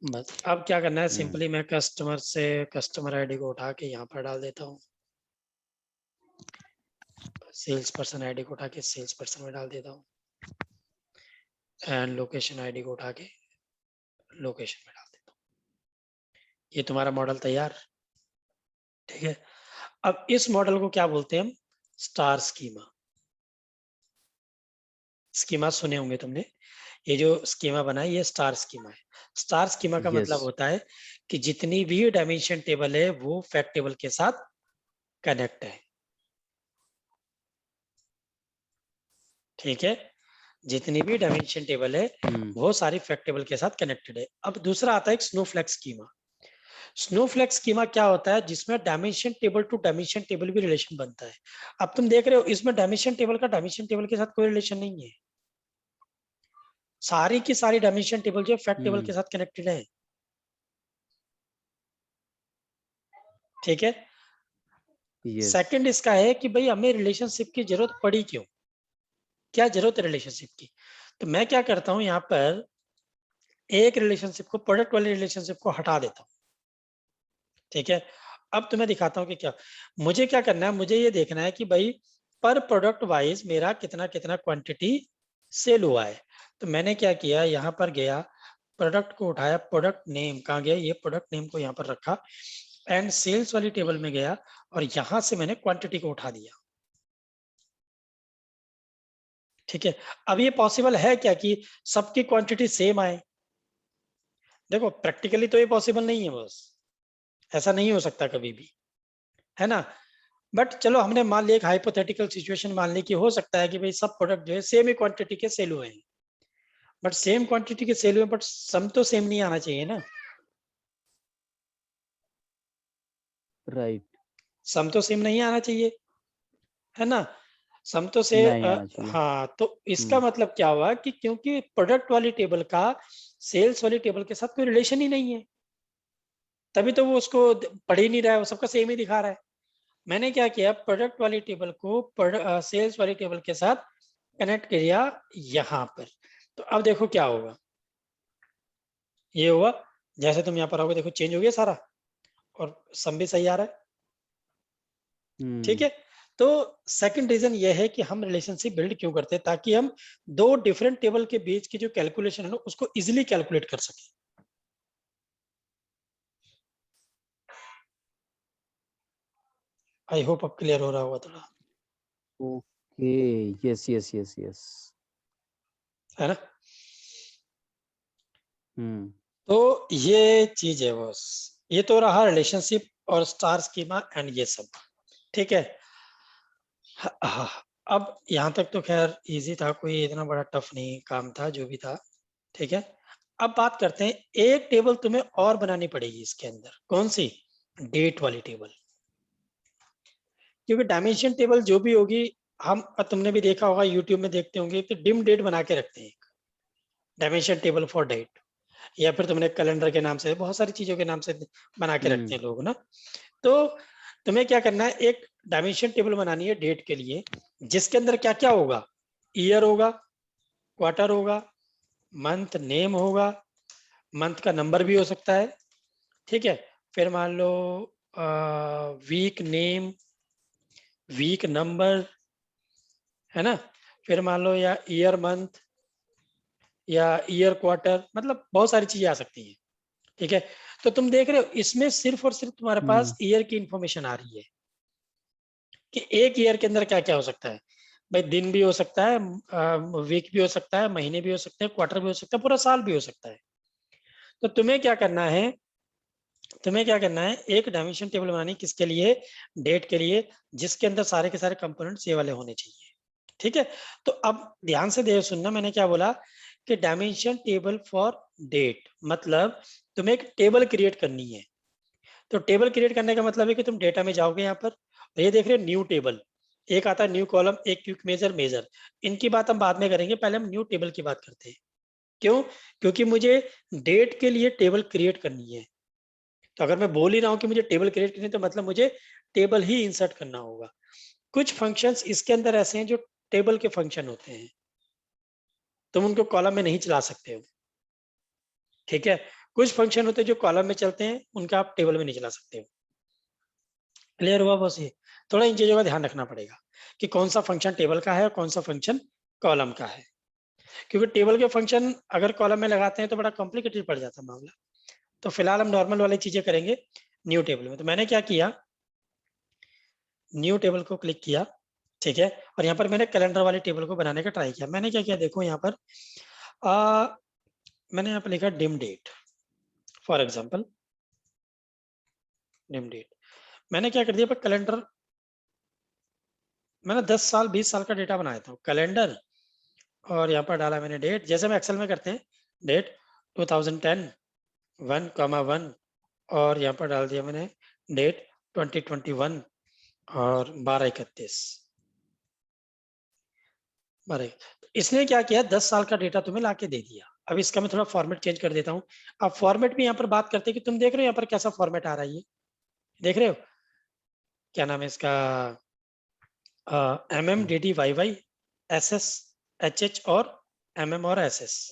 बस। अब क्या करना है, सिंपली मैं कस्टमर से कस्टमर आईडी को उठा के यहाँ पर डाल देता हूँ। सेल्स पर्सन आईडी को उठा के सेल्स पर्सन में डाल देता हूँ एंड लोकेशन आईडी को उठा के लोकेशन में डाल देता हूँ। ये तुम्हारा मॉडल तैयार, ठीक है। अब इस मॉडल को क्या बोलते हैं हम, स्टार स्कीमा। स्कीमा सुने होंगे तुमने, ये जो स्कीमा बना है ये स्टार स्कीमा है। स्टार स्कीमा का मतलब यस होता है कि जितनी भी डायमेंशन टेबल है वो फैक्ट टेबल के साथ कनेक्ट है, ठीक है। जितनी भी डायमेंशन टेबल है वो सारी फैक्ट टेबल के साथ कनेक्टेड है। अब दूसरा आता है एक स्नोफ्लेक्स स्कीमा। स्नोफ्लेक्स स्कीमा क्या होता है, जिसमें dimension table to dimension table भी रिलेशन बनता है। अब तुम देख रहे हो इसमें डायमेंशन टेबल का डायमेंशन टेबल के साथ कोई रिलेशन नहीं है, सारी की सारी डायमेंशन टेबल जो फैक्ट टेबल के साथ कनेक्टेड है, ठीक है। यस सेकंड इसका है कि भाई हमें रिलेशनशिप की जरूरत पड़ी क्यों, क्या जरूरत है रिलेशनशिप की। तो मैं क्या करता हूं यहाँ पर एक रिलेशनशिप को, प्रोडक्ट वाले रिलेशनशिप को हटा देता हूं, ठीक है। अब तुम्हें दिखाता हूं कि क्या मुझे क्या करना है। मुझे ये देखना है कि भाई पर प्रोडक्ट वाइज मेरा कितना कितना क्वांटिटी सेल हुआ है। तो मैंने क्या किया, यहाँ पर गया, प्रोडक्ट को उठाया, प्रोडक्ट नेम कहाँ गया, ये प्रोडक्ट नेम को यहाँ पर रखा एंड सेल्स वाली टेबल में गया और यहां से मैंने क्वांटिटी को उठा दिया, ठीक है। अब ये पॉसिबल है क्या कि सबकी क्वांटिटी सेम आए, देखो प्रैक्टिकली तो ये पॉसिबल नहीं है बॉस, ऐसा नहीं हो सकता कभी भी, है ना। बट चलो हमने मान लिया एक हाइपोथेटिकल सिचुएशन मान ली कि हो सकता है कि भाई सब प्रोडक्ट जो है सेम ही क्वांटिटी के सेल हुए हैं, बट सेम क्वांटिटी के सेल हुए बट सम तो सेम नहीं आना चाहिए ना, राइट सम तो सेम नहीं आना चाहिए, है ना। सम तो से नहीं आना चाहिए हाँ, तो इसका मतलब क्या हुआ कि क्योंकि प्रोडक्ट वाली टेबल का सेल्स वाली टेबल के साथ कोई रिलेशन ही नहीं है, तभी तो वो उसको पढ़ ही नहीं रहा है, वो सबका सेम ही दिखा रहा है। मैंने क्या किया, प्रोडक्ट वाली टेबल को सेल्स वाली टेबल के साथ कनेक्ट किया यहाँ पर। तो अब देखो क्या होगा, ये हुआ, जैसे तुम यहाँ पर आओगे देखो चेंज हो गया सारा और सम भी सही आ रहा है, ठीक है। तो सेकंड रीजन ये है कि हम रिलेशनशिप बिल्ड क्यों करते हैं, ताकि हम दो डिफरेंट टेबल के बीच की जो कैलकुलेशन है ना उसको इजीली कैलकुलेट कर सके। आई होप अब क्लियर हो रहा होगा थोड़ा, okay yes yes yes yes है ना। तो ये चीज है बस, ये तो रहा रिलेशनशिप और स्टार स्कीमा एंड ये सब, ठीक है। हाँ, अब यहाँ तक तो खैर इजी था, कोई इतना बड़ा टफ नहीं काम था जो भी था, ठीक है। अब बात करते हैं, एक टेबल तुम्हें और बनानी पड़ेगी इसके अंदर, कौन सी, डेट वाली टेबल। क्योंकि डायमेंशन टेबल जो भी होगी, हम तुमने भी देखा होगा यूट्यूब में देखते होंगे तो डिम डेट बना के रखते हैं, डायमेंशन टेबल फॉर डेट, या फिर तुमने कैलेंडर के नाम से बहुत सारी चीजों के नाम से बना के रखते हैं लोग ना। तो तुम्हें क्या करना है, एक डायमेंशन टेबल बनानी है डेट के लिए, जिसके अंदर क्या क्या होगा, ईयर होगा, क्वार्टर होगा, मंथ नेम होगा, मंथ का नंबर भी हो सकता है, ठीक है। फिर मान लो वीक नेम, वीक नंबर, है ना। फिर मान लो या ईयर मंथ या ईयर क्वार्टर, मतलब बहुत सारी चीजें आ सकती हैं, ठीक है। तो तुम देख रहे हो इसमें सिर्फ और सिर्फ तुम्हारे पास ईयर की इंफॉर्मेशन आ रही है कि एक ईयर के अंदर क्या क्या हो सकता है। भाई दिन भी हो सकता है, वीक भी हो सकता है, महीने भी हो सकते हैं, क्वार्टर भी हो सकता है, पूरा साल भी हो सकता है। तो तुम्हें क्या करना है, तुम्हें क्या करना है, एक डायमेंशन टेबल बनानी, किसके लिए, डेट के लिए, जिसके अंदर सारे के सारे कंपोनेंट्स ये वाले होने चाहिए, ठीक है। तो अब ध्यान से देख सुनना, मैंने क्या बोला कि डायमेंशन टेबल फॉर डेट, मतलब तुम्हें एक टेबल क्रिएट करनी है। तो टेबल क्रिएट करने का मतलब है कि तुम डेटा में जाओगे यहाँ पर, ये देख रहे हो न्यू टेबल, एक आता है न्यू कॉलम, एक क्विक मेजर मेजर, इनकी बात हम बाद में करेंगे, पहले हम न्यू टेबल की बात करते हैं। क्यों, क्योंकि मुझे डेट के लिए टेबल क्रिएट करनी है। तो अगर मैं बोल ही रहा हूँ कि मुझे टेबल क्रिएट करनी है, तो मतलब मुझे टेबल ही इंसर्ट करना होगा। कुछ फंक्शंस इसके अंदर ऐसे हैं जो टेबल के फंक्शन होते हैं, तुम उनको कॉलम में नहीं चला सकते हो, ठीक है। कुछ फंक्शन होते हैं जो कॉलम में चलते हैं, उनका आप टेबल में नहीं चला सकते हो। क्लियर हुआ बस, ये थोड़ा इन चीजों का ध्यान रखना पड़ेगा। कि कौन सा फंक्शन टेबल का है और कौन सा फंक्शन कॉलम का है, क्योंकि टेबल के फंक्शन अगर कॉलम में लगाते हैं तो बड़ा कॉम्प्लिकेटेड पड़ जाता है मामला। तो फिलहाल हम नॉर्मल वाली चीजें करेंगे न्यू टेबल में। तो मैंने क्या किया, न्यू टेबल को क्लिक किया, ठीक है, और यहाँ पर मैंने कैलेंडर वाली टेबल को बनाने का ट्राई किया। मैंने क्या किया, देखो यहाँ पर मैंने यहाँ पर लिखा dim date, for example dim date. मैंने क्या कर दिया पर कैलेंडर, मैंने 10 साल 20 साल का डेटा बनाया था कैलेंडर, और यहाँ पर डाला मैंने डेट, जैसे हम एक्सेल में करते हैं, डेट 2010 1,1, और यहाँ पर डाल दिया मैंने डेट 2021 और 12/31। इसने क्या किया, 10 साल का डेटा तुम्हें लाके दे दिया। अब इसका मैं थोड़ा फॉर्मेट चेंज कर देता हूँ। अब फॉर्मेट भी यहाँ पर बात करते हैं कि तुम देख रहे हो यहाँ पर कैसा फॉर्मेट आ रहा है, ये देख रहे हो क्या नाम है इसका, MMDDYY SS HH और MM और SS,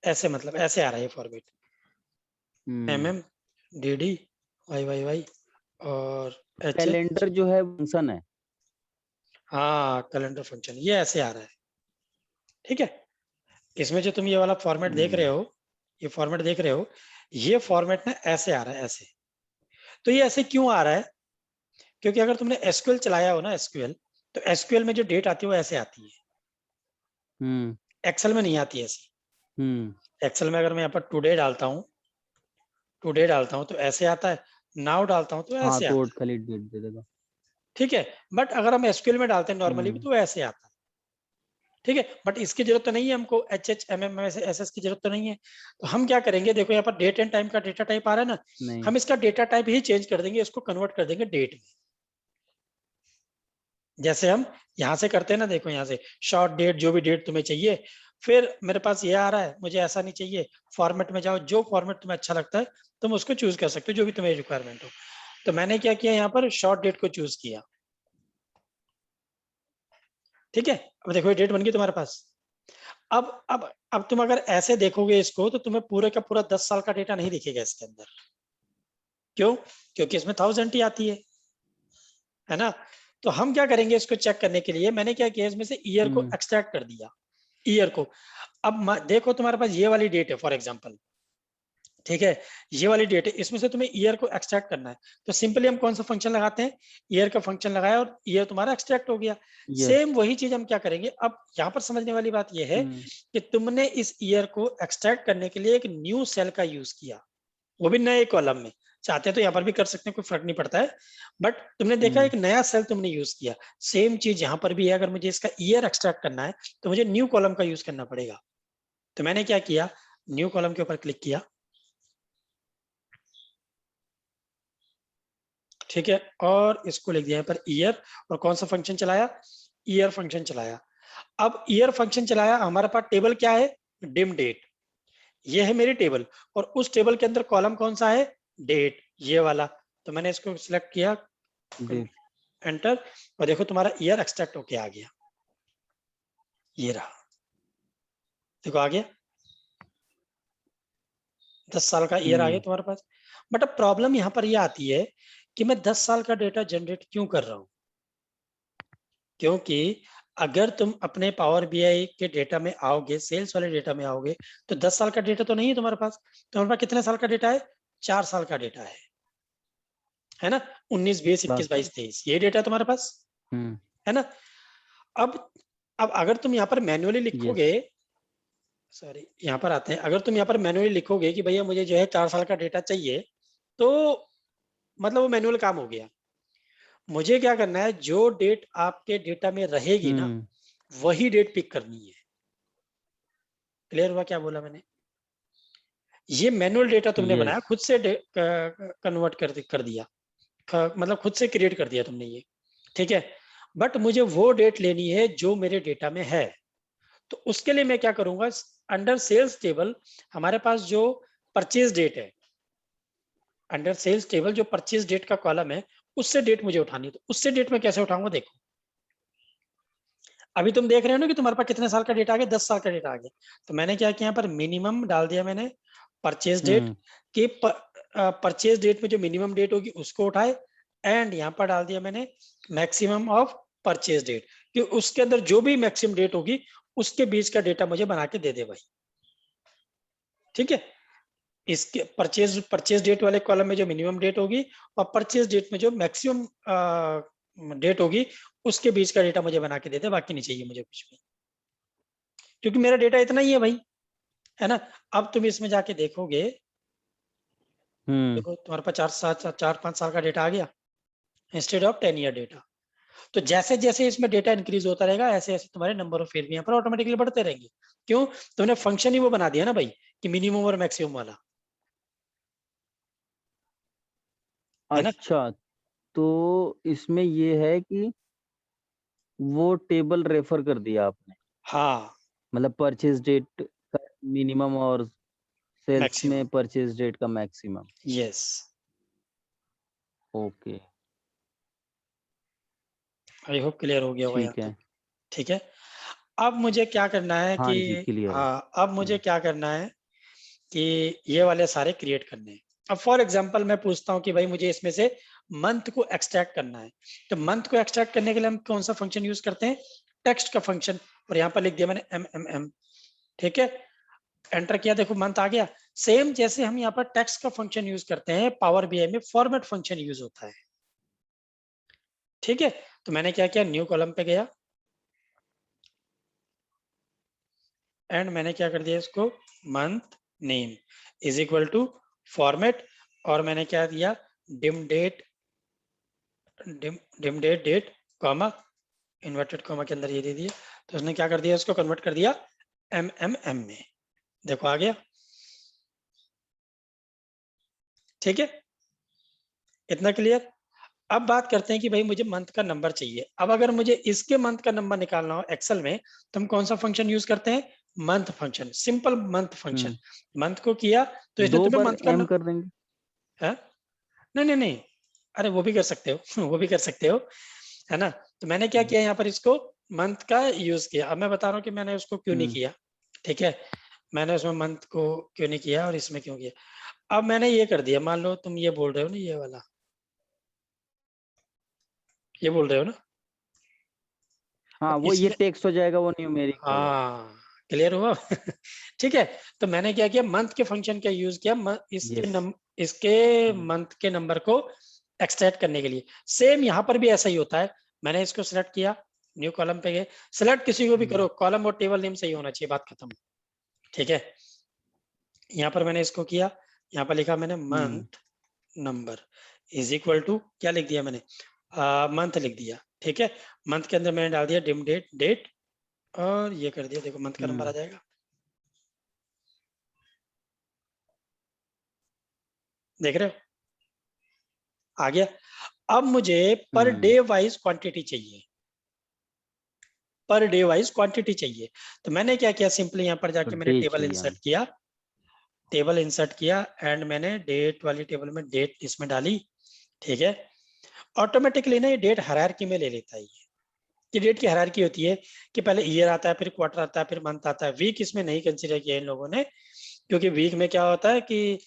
ऐसे मतलब ऐसे आ रहा है फॉर्मेट, MMDDYY और HH। कैलेंडर जो है फंक्शन है। हाँ कैलेंडर फंक्शन, ये ऐसे आ रहा है, ठीक है। इसमें जो तुम ये वाला फॉर्मेट देख रहे हो, ये फॉर्मेट देख रहे हो, ये फॉर्मेट ना ऐसे आ रहा है, ऐसे। तो ये ऐसे क्यों आ रहा है, क्योंकि अगर तुमने एसक्यूएल चलाया हो ना, एसक्यूएल, तो एसक्यूएल में जो डेट आती है वो ऐसे आती है, एक्सेल में नहीं आती ऐसी। एक्सेल में अगर मैं यहाँ पर टुडे डालता हूँ, टुडे डालता हूँ तो ऐसे आता है, नाउ डालता हूँ तो हाँ, ऐसे तो आता है, खाली डेट दे देगा। ठीक है। बट अगर हम एसक्यूएल में डालते हैं नॉर्मली भी तो ऐसे आता है, ठीक है। बट इसकी जरूरत तो नहीं है हमको, HH MM SS की जरूरत तो नहीं है। तो हम क्या करेंगे, देखो यहाँ पर डेट एंड टाइम का डेटा टाइप आ रहा है ना, नहीं। हम इसका डेटा टाइप ही चेंज कर देंगे, इसको कन्वर्ट कर देंगे डेट में। जैसे हम यहाँ से करते हैं ना, देखो यहाँ से शॉर्ट डेट, जो भी डेट तुम्हें चाहिए, फिर मेरे पास ये आ रहा है, मुझे ऐसा नहीं चाहिए, फॉर्मेट में जाओ, जो फॉर्मेट तुम्हें अच्छा लगता है तुम उसको चूज कर सकते हो, जो भी तुम्हें रिक्वायरमेंट हो। तो मैंने क्या किया, यहाँ पर शॉर्ट डेट को चूज किया, ठीक है। अब देखो ये डेट बन गई तुम्हारे पास। अब तुम अगर ऐसे देखोगे इसको तो तुम्हें पूरे का पूरा 10 साल का डेटा नहीं दिखेगा इसके अंदर। क्यों? क्योंकि इसमें 1000 ही आती है ना। तो हम क्या करेंगे, इसको चेक करने के लिए मैंने क्या किया, इसमें से ईयर को एक्सट्रैक्ट कर दिया, ईयर को। अब देखो तुम्हारे पास ये वाली डेट है फॉर एग्जांपल, ठीक है, ये वाली डेट है, इसमें से तुम्हें ईयर को एक्सट्रैक्ट करना है। तो सिंपली हम कौन सा फंक्शन लगाते हैं, ईयर का फंक्शन लगाया और ईयर तुम्हारा एक्सट्रैक्ट हो गया। सेम वही चीज हम क्या करेंगे, अब यहाँ पर समझने वाली बात यह है कि तुमने इस ईयर को एक्सट्रैक्ट करने के लिए एक न्यू सेल का यूज किया, वो भी नए कॉलम में। चाहते तो यहाँ पर भी कर सकते हैं, कोई फर्क नहीं पड़ता है, बट तुमने देखा एक नया सेल तुमने यूज किया। सेम चीज यहाँ पर भी है, अगर मुझे इसका ईयर एक्सट्रैक्ट करना है तो मुझे न्यू कॉलम का यूज करना पड़ेगा। तो मैंने क्या किया, न्यू कॉलम के ऊपर क्लिक किया, ठीक है, और इसको लिख दिया यहाँ पर ईयर, और कौन सा फंक्शन चलाया, ईयर फंक्शन चलाया। अब ईयर फंक्शन चलाया, हमारे पास टेबल क्या है, डिम डेट, ये है मेरी टेबल, और उस टेबल के अंदर कॉलम कौन सा है, डेट, ये वाला। तो मैंने इसको सिलेक्ट किया, एंटर, और देखो तुम्हारा ईयर एक्सट्रैक्ट होके आ गया, ये रहा, देखो आ गया, 10 साल का ईयर आ गया तुम्हारे पास। बट अब प्रॉब्लम यहाँ पर ये आती है कि मैं 10 साल का डेटा जनरेट क्यों कर रहा हूँ, क्योंकि अगर तुम अपने पावर बीआई के डेटा में आओगे, सेल्स वाले डेटा में आओगे, तो 10 साल का डेटा तो नहीं है तुम्हारे पास। तुम्हारे पास कितने साल का डेटा है, 4 साल का डेटा है ना, 19 20 21 22 23, ये डेटा तुम्हारे पास है ना। अब अगर तुम यहाँ पर मैन्युअली लिखोगे, सॉरी यहाँ पर आते हैं, अगर तुम यहाँ पर मैन्युअली लिखोगे कि भैया मुझे जो है 4 साल का डेटा चाहिए, तो मतलब वो मैनुअल काम हो गया। मुझे क्या करना है, जो डेट आपके डेटा में रहेगी ना, वही डेट पिक करनी है। क्लियर हुआ क्या बोला मैंने, ये मैनुअल डेटा तुमने बनाया, खुद से कन्वर्ट कर दिया, मतलब खुद से क्रिएट कर दिया तुमने ये, ठीक है। बट मुझे वो डेट लेनी है जो मेरे डेटा में है। तो उसके लिए मैं क्या करूंगा, अंडर सेल्स टेबल हमारे पास जो परचेज डेट है, अंडर सेल्स टेबल जो परचेज डेट का कॉलम है, उससे डेट मुझे उठानी है। तो उससे डेट मैं कैसे उठाऊंगा, देखो अभी तुम देख रहे हो ना कि तुम्हारे पास कितने साल का डेटा आ गया, 10 साल का डेटा आ गया। तो मैंने क्या किया, यहाँ पर मिनिमम डाल दिया मैंने परचेज डेट कि परचेज डेट में जो मिनिमम डेट होगी उसको उठाए, एंड यहाँ पर डाल दिया मैंने मैक्सिमम ऑफ परचेज डेट, कि उसके अंदर जो भी मैक्सिमम डेट होगी उसके बीच का डेटा मुझे बना के दे दे भाई। ठीक है, इसके परचेज डेट वाले कॉलम में जो मिनिमम डेट होगी और परचेज डेट में जो मैक्सिमम डेट होगी उसके बीच का डेटा मुझे बना के दे दे, बाकी नहीं चाहिए मुझे कुछ भी, क्योंकि मेरा डेटा इतना ही है भाई, है ना। अब तुम इसमें जाके देखोगे, देखो तुम्हारे पास 4-5 साल का डेटा आ गया इंस्टेड ऑफ 10 ईयर डेटा। तो जैसे जैसे इसमें डेटा इंक्रीज होता रहेगा ऐसे ऐसे तुम्हारे नंबर ऑफ फील्ड भी यहाँ पर ऑटोमेटिकली बढ़ते रहेंगे। क्यों? तुमने फंक्शन ही वो बना दिया ना भाई कि मिनिमम और मैक्सिमम वाला, है ना। अच्छा, तो इसमें ये है कि वो टेबल रेफर कर दिया आपने, हाँ, मतलब परचेज डेट का मिनिमम और सेल्स मैक्सिमम, में परचेज डेट का maximum. Yes. Okay, I hope clear हो गया होगा यहाँ ठीक है। तक। ठीक है, अब मुझे क्या करना है हाँ कि, जी, क्लियर है। हाँ अब मुझे हुँ, क्या करना है कि ये वाले सारे क्रिएट करने हैं। अब फॉर एग्जांपल मैं पूछता हूँ कि भाई मुझे इसमें से मंथ को एक्सट्रैक्ट करना है, तो मंथ को एक्सट्रैक्ट करने के लिए हम कौन सा फंक्शन यूज करते हैं? टेक्स्ट का फंक्शन। और यहाँ पर लिख दिया मैंने MMM। ठीक है, एंटर किया, देखो मंथ आ गया। सेम जैसे हम यहाँ पर टेक्स्ट का फंक्शन यूज करते हैं, पावर बीआई में फॉर्मेट फंक्शन यूज होता है। ठीक है, तो मैंने क्या किया, न्यू कॉलम पे गया एंड मैंने क्या कर दिया इसको, month name is equal to format, और मैंने क्या दिया, dim date, dim date date comma, inverted comma के अंदर ये दे दिया। तो उसने क्या कर दिया, इसको कन्वर्ट कर दिया MMM में। देखो आ गया। ठीक है, इतना क्लियर। अब बात करते हैं कि भाई मुझे मंथ का नंबर चाहिए। अब अगर मुझे इसके मंथ का नंबर निकालना हो एक्सेल में, तो हम कौन सा फंक्शन यूज करते हैं? Month function, simple month function. हुँ, मंथ को किया तो इसने 2 तुम्हें बार मंथ का एम कर देंगे? है, नहीं नहीं नहीं, अरे वो भी कर सकते हो वो भी कर सकते हो, है ना। तो मैंने क्या हुँ, किया यहाँ पर, इसको मंथ का यूज किया। अब मैं बता रहा हूँ कि मैंने उसको क्यों नहीं हुँ, किया। ठीक है, मैंने उसमें मंथ को क्यों नहीं किया और इसमें क्यों किया। अब मैंने ये कर दिया, मान लो तुम ये बोल रहे हो ना, ये वाला, ये बोल रहे हो ना। हाँ, अब वो ये इसमें, टेक्स्ट हो जाएगा, वो न्यूमेरिक होगा। हाँ क्लियर हुआ ठीक है, तो मैंने क्या किया, मंथ के फंक्शन का यूज किया, यस। इसके हुँ, मंथ के नंबर को एक्सट्रैक्ट करने के लिए। सेम यहाँ पर भी ऐसा ही होता है। मैंने इसको सिलेक्ट किया, न्यू कॉलम पे गए, सिलेक्ट किसी को भी हुँ, करो, कॉलम और टेबल नेम सही होना चाहिए, बात खत्म। ठीक है, यहाँ पर मैंने इसको किया, यहाँ पर लिखा मैंने हुँ, month number is equal to, क्या लिख दिया मैंने, मंथ लिख दिया। ठीक है, मंथ के अंदर मैंने डाल दिया डिम डेट डेट, और ये कर दिया, देखो मंथ का नंबर आ हुँ, जाएगा। देख रहे हो, आ गया। अब मुझे पर हुँ, डे वाइज क्वांटिटी चाहिए, पर डे वाइज क्वांटिटी चाहिए। तो मैंने क्या किया, सिंपली यहाँ पर पर जाके मैंने डे टेबल चाहिए इंसर्ट हमें। किया, टेबल इंसर्ट किया एंड मैंने डेट वाली टेबल में डेट इसमें डाली। ठीक है, ऑटोमेटिकली ना ये डेट हायरार्की में ले लेता है। ये डेट की हायरार्की होती है कि पहले ईयर आता है, फिर क्वार्टर आता है, फिर मंथ आता है। वीक इसमें नहीं कंसीडर किया इन लोगों ने, क्योंकि वीक में क्या होता है कि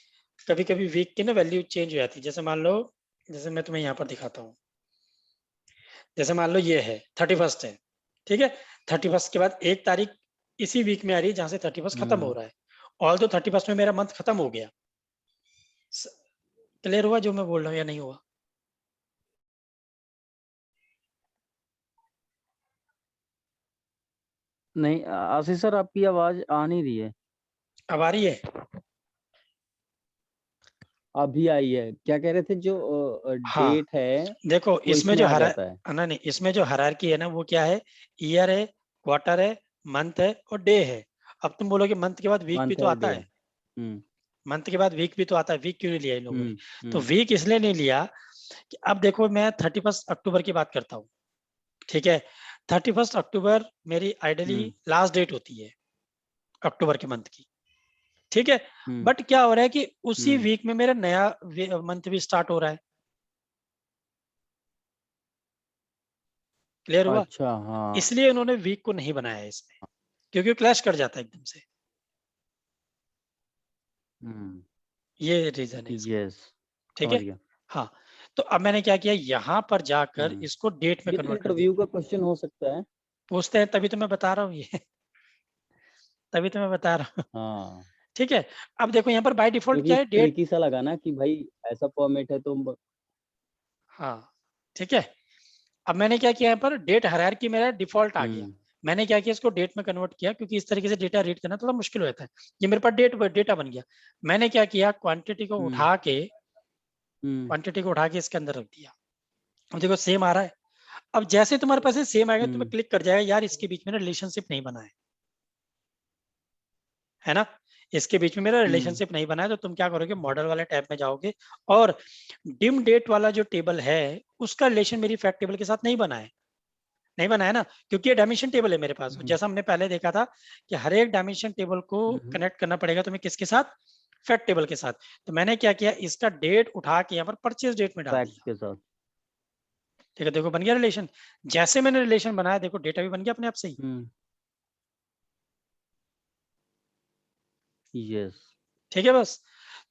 कभी कभी वीक की ना वैल्यू चेंज हो जाती है। जैसे मान लो, जैसे मैं तुम्हें यहाँ पर दिखाता हूँ, जैसे मान लो ये है 31 है। ठीक है, 31 के बाद एक तारीख इसी वीक में आ रही है जहां से 31 खत्म हो हुँ, रहा है। ऑल तो 31 में मेरा मंथ खत्म हो गया। क्लियर हुआ जो मैं बोल रहा हूँ या नहीं हुआ? नहीं आशीष सर आपकी आवाज़ आ नहीं रही है। अब आ रही है? अभी आई है। क्या कह रहे थे जो हाँ, डेट है देखो वो इसमें इसमें जो आ जाता है। ना नहीं, इसमें जो हायरार्की है ना वो क्या है, ईयर है, क्वार्टर है, मंथ है और डे है। अब तुम बोलोगे मंथ के बाद वीक भी मंथ तो है और आता डे है, है। हुँ, मंथ के बाद वीक भी तो आता है, वीक क्यों नहीं लिया इन लोगों ने? हुँ, तो हुँ, वीक इसलिए नहीं लिया कि अब देखो मैं 31 अक्टूबर की बात करता हूँ। ठीक है, 31 अक्टूबर मेरी आइडली हुँ, लास्ट डेट होती है अक्टूबर के मंथ की। ठीक है, हुँ, बट क्या हो रहा है कि उसी हुँ। वीक में मेरा नया मंथ भी स्टार्ट हो रहा है। क्लियर हुआ? अच्छा, हाँ। इसलिए उन्होंने वीक को नहीं बनाया है इसमें, क्योंकि क्लैश कर जाता है एकदम से। हुँ, ये रीजन है इसका। यस, ठीक समझ है, गया। हाँ। तो अब मैंने क्या किया, यहाँ पर जाकर हम्म। इसको डेट में ये तो कन्वर्ट कर दिया। इंटरव्यू का क्वेश्चन हो सकता है। पूछते हैं तभी तो मैं बता रहा हूँ ये तभी तो मैं बता रहा हूँ। हाँ, ठीक है, अब देखो यहाँ पर बाय डिफॉल्ट क्योंकि क्या है, डेट। ट्रिकी सा लगा ना कि भाई ऐसा फॉर्मेट है तो हाँ ठीक है, अब मैंने क्या किया यहाँ पर, डेट हायरार्की मेरा डिफॉल्ट आ गया। हम्म मैंने क्या किया, इसको डेट में कन्वर्ट किया, क्योंकि इस तरीके से डेटा रीड करना थोड़ा मुश्किल हो जाता है। ये मेरे पास डेटा बन गया। मैंने क्या किया, क्वांटिटी को हम्म उठा के हम्म इसके अंदर रख दिया। अब देखो सेम आ रहा है। अब जैसे तुम्हारे पास सेम आएगा, तुम्हें हम्म क्लिक कर जाएगा, यार इसके बीच में ना रिलेशनशिप नहीं बना है ना, इसके बीच में मेरा हम्म रिलेशनशिप नहीं बना है। तो तुम क्या करोगे, मॉडल वाले टैब में जाओगे और डिम डेट वाला जो टेबल है उसका रिलेशन मेरी फैक्ट टेबल के साथ नहीं बना है। नहीं बना है ना, क्योंकि ये डायमेंशन टेबल है मेरे पास। हम्म जैसा हमने पहले देखा था कि हर एक डायमेंशन टेबल को हम्म कनेक्ट करना पड़ेगा तुम्हें, किसके साथ, फैक्ट टेबल के साथ। तो मैंने क्या किया, इसका डेट उठा के यहाँ पर परचेज डेट में डाल फैक्ट दिया। के साथ। ठीक है, देखो बन गया रिलेशन। जैसे मैंने रिलेशन बनाया, देखो डेटा भी बन गया अपने आप से ही। हम्म यस। ठीक है बस।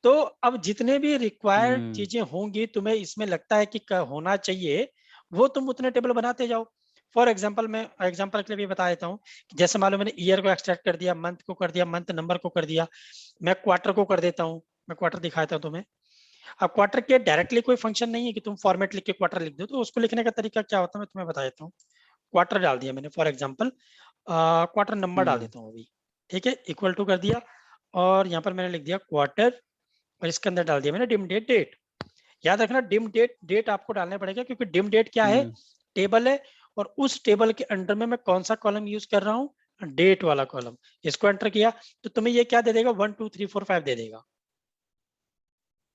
तो अब जितने भी रिक्वायर्ड हम्म चीजें होंगी, तुम्हें इसमें लगता है कि होना चाहिए, वो तुम उतने टेबल बनाते जाओ। फॉर एग्जाम्पल, मैं एग्जाम्पल के लिए भी बता देता हूँ कि जैसे मान लो मैंने ईयर को एक्सट्रैक्ट कर दिया, मंथ को कर दिया, मंथ नंबर को कर दिया, मैं क्वार्टर को कर देता हूँ। मैं क्वार्टर दिखाता हूँ तुम्हें। अब क्वार्टर के डायरेक्टली कोई फंक्शन नहीं है कि तुम फॉर्मेट लिख के क्वार्टर लिख दो, तो उसको लिखने का तरीका क्या होता है मैं तुम्हें बता देता हूँ। क्वार्टर डाल दिया मैंने, फॉर एग्जाम्पल क्वार्टर नंबर डाल हम्म देता हूँ अभी। ठीक है, इक्वल टू कर दिया, और यहाँ पर मैंने लिख दिया क्वार्टर, और इसके अंदर डाल दिया मैंने डिम डेट डेट। याद रखना, डिम डेट डेट आपको डालना पड़ेगा, क्योंकि डिम डेट क्या है, हम्म टेबल है, और उस टेबल के अंडर में मैं कौन सा कॉलम यूज कर रहा हूँ, डेट वाला कॉलम। इसको एंटर किया तो तुम्हें ये क्या दे देगा, 1 2 3 4 5 दे देगा।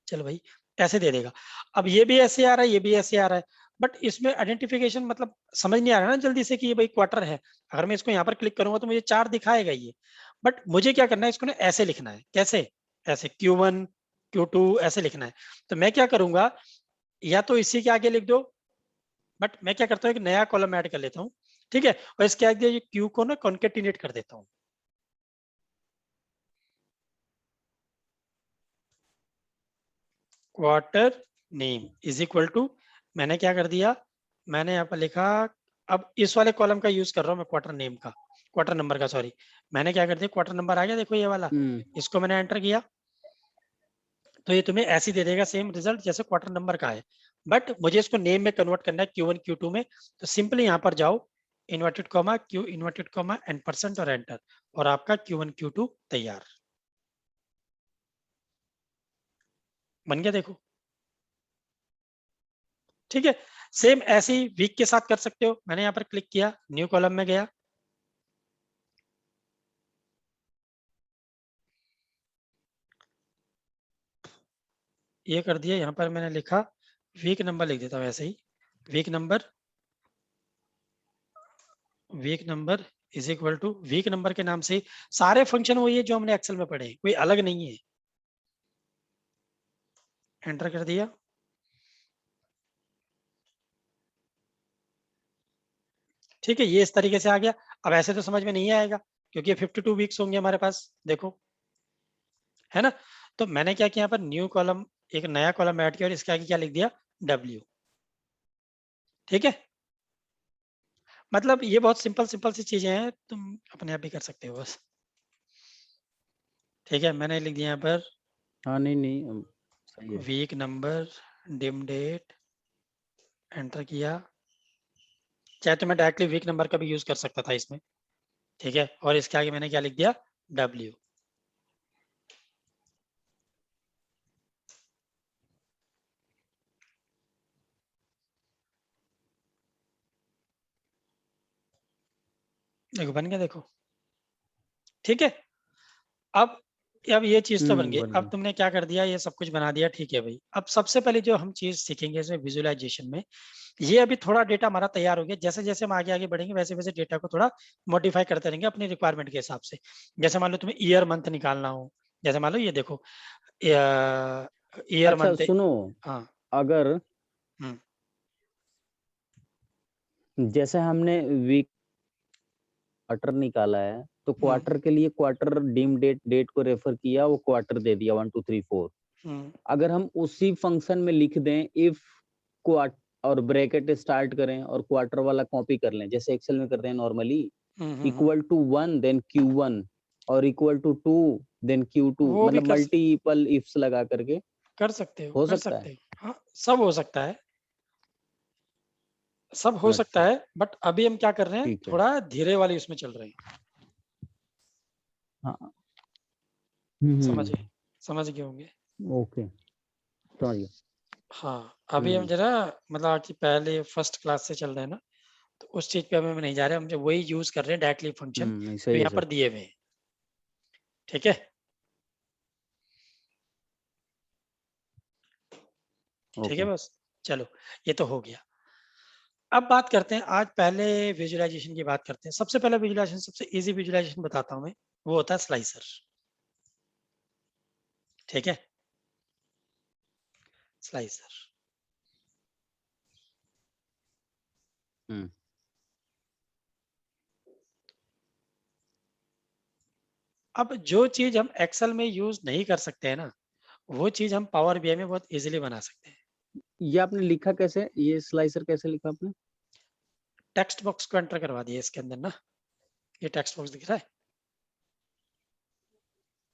चलो भाई, ऐसे दे देगा। अब ये भी ऐसे आ रहा है, ये भी ऐसे आ रहा है, बट इसमें आइडेंटिफिकेशन मतलब समझ नहीं आ रहा ना जल्दी से कि ये भाई क्वार्टर है। अगर मैं इसको यहाँ पर क्लिक करूंगा तो मुझे 4 दिखाएगा ये, बट मुझे क्या करना है, इसको ना ऐसे लिखना है। कैसे, ऐसे Q1 Q2 ऐसे लिखना है। तो मैं क्या करूंगा, या तो इसी के आगे लिख दो, बट मैं क्या करता हूँ, एक नया कॉलम ऐड कर लेता हूँ। ठीक है, और इसके आगे ये क्यू को ना कॉन्केटिनेट कर देता हूँ। Quarter name is equal to, मैंने क्या कर दिया, मैंने यहाँ पर लिखा, अब इस वाले कॉलम का यूज कर रहा हूँ मैं, क्वार्टर नेम का, क्वार्टर नंबर का, सॉरी। मैंने क्या कर दिया, क्वार्टर नंबर आ गया, देखो ये वाला, हम्म इसको मैंने एंटर किया, तो ये तुम्हें ऐसे दे देगा सेम रिजल्ट जैसे क्वार्टर नंबर का है। बट मुझे इसको नेम में कन्वर्ट करना है, Q1 Q2 में। तो सिंपली यहाँ पर जाओ, inverted comma Q inverted comma %, और एंटर, और आपका Q1 Q2 तैयार। बन गया देखो। ठीक है, सेम ऐसे ही वीक के साथ कर सकते हो। मैंने यहाँ पर क्लिक किया, न्यू कॉलम में गया, ये कर दिया। यहाँ पर मैंने लिखा वीक नंबर, लिख देता हूँ ऐसे ही, week number, week number is equal to, week number के नाम से सारे फंक्शन वही है जो हमने एक्सेल में पढ़े हैं, कोई अलग नहीं है। एंटर कर दिया। ठीक है, ये इस तरीके से आ गया। अब ऐसे तो समझ में नहीं आएगा, क्योंकि ये 52 वीक्स होंगे हमारे पास, देखो, है ना। तो मैंने क्या किया, यहाँ पर न्यू कॉलम, एक नया कॉलम ऐड किया, और इसके आगे क्या लिख दिया, W। ठीक है, मतलब ये बहुत सिंपल सिंपल सी चीजें हैं, तुम अपने आप भी कर सकते हो बस। ठीक है, मैंने लिख दिया यहाँ पर हाँ नहीं नहीं सही है। Week number, dim date, enter किया। चाहे तो मैं डायरेक्टली वीक नंबर का भी यूज कर सकता था इसमें। ठीक है, और इसके आगे मैंने क्या लिख दिया, W। देखो बन गया, देखो। ठीक है, अब अब ये चीज तो बन गई। बन अब गया। तुमने क्या कर दिया, ये सब कुछ बना दिया। ठीक है भाई, अब सबसे पहले जो हम चीज सीखेंगे इसमें विजुअलाइजेशन में, ये अभी थोड़ा डेटा हमारा तैयार हो गया। जैसे जैसे हम आगे आगे बढ़ेंगे, वैसे वैसे डेटा को थोड़ा मॉडिफाई करते रहेंगे अपनी रिक्वायरमेंट के हिसाब से। जैसे मान लो तुम्हें ईयर मंथ निकालना हो, जैसे मान लो ये देखो, ईयर अच्छा मंथ। सुनो, हाँ। अगर हम्म जैसे हमने वीक क्वार्टर निकाला है तो हम्म क्वार्टर के लिए क्वार्टर डीम डेट डेट को रेफर किया, वो क्वार्टर दे दिया 1 2 3 4। हम्म अगर हम उसी फंक्शन में लिख दें इफ और ब्रैकेट स्टार्ट करें और क्वार्टर वाला कॉपी कर लें, जैसे एक्सेल में करते हैं normally, equal to 1 then Q1 और इक्वल टू 2 देन Q2, वो भी मतलब मल्टीपल इफ्स लगा करके कर सकते हो, हो कर सकता सकते है। हो। हाँ, सब हो सकता है, सब हो सकता अच्छा, है, बट अभी हम क्या कर रहे हैं, ठीक है। थोड़ा धीरे वाली उसमें चल रहे हैं। हाँ, समझिए, समझ गए होंगे। ओके, समझ गया। हाँ, अभी हम जरा मतलब कि पहले फर्स्ट क्लास से चल रहे हैं ना, तो उस चीज पे अभी हम नहीं जा रहे, हम जो वही यूज कर रहे हैं डायरेक्टली फंक्शन नहीं, जो सही है यहाँ सर। पर दिए हुए हैं। ठीक है, ठीक है ओके। बस। चलो, ये तो हो गया। अब बात करते हैं, आज पहले विजुअलाइजेशन की बात करते हैं। सबसे पहले विजुअलाइजेशन, सबसे इजी विजुअलाइजेशन बताता हूं मैं, वो होता है स्लाइसर। ठीक है, स्लाइसर। हम्म अब जो चीज हम एक्सेल में यूज नहीं कर सकते हैं ना, वो चीज हम पावर बीआई में बहुत इजीली बना सकते हैं। ये आपने लिखा कैसे, ये स्लाइसर कैसे लिखा आपने? टेक्स्ट बॉक्स को एंटर करवा दिए इसके अंदर ना, ये टेक्स्ट बॉक्स दिख रहा है,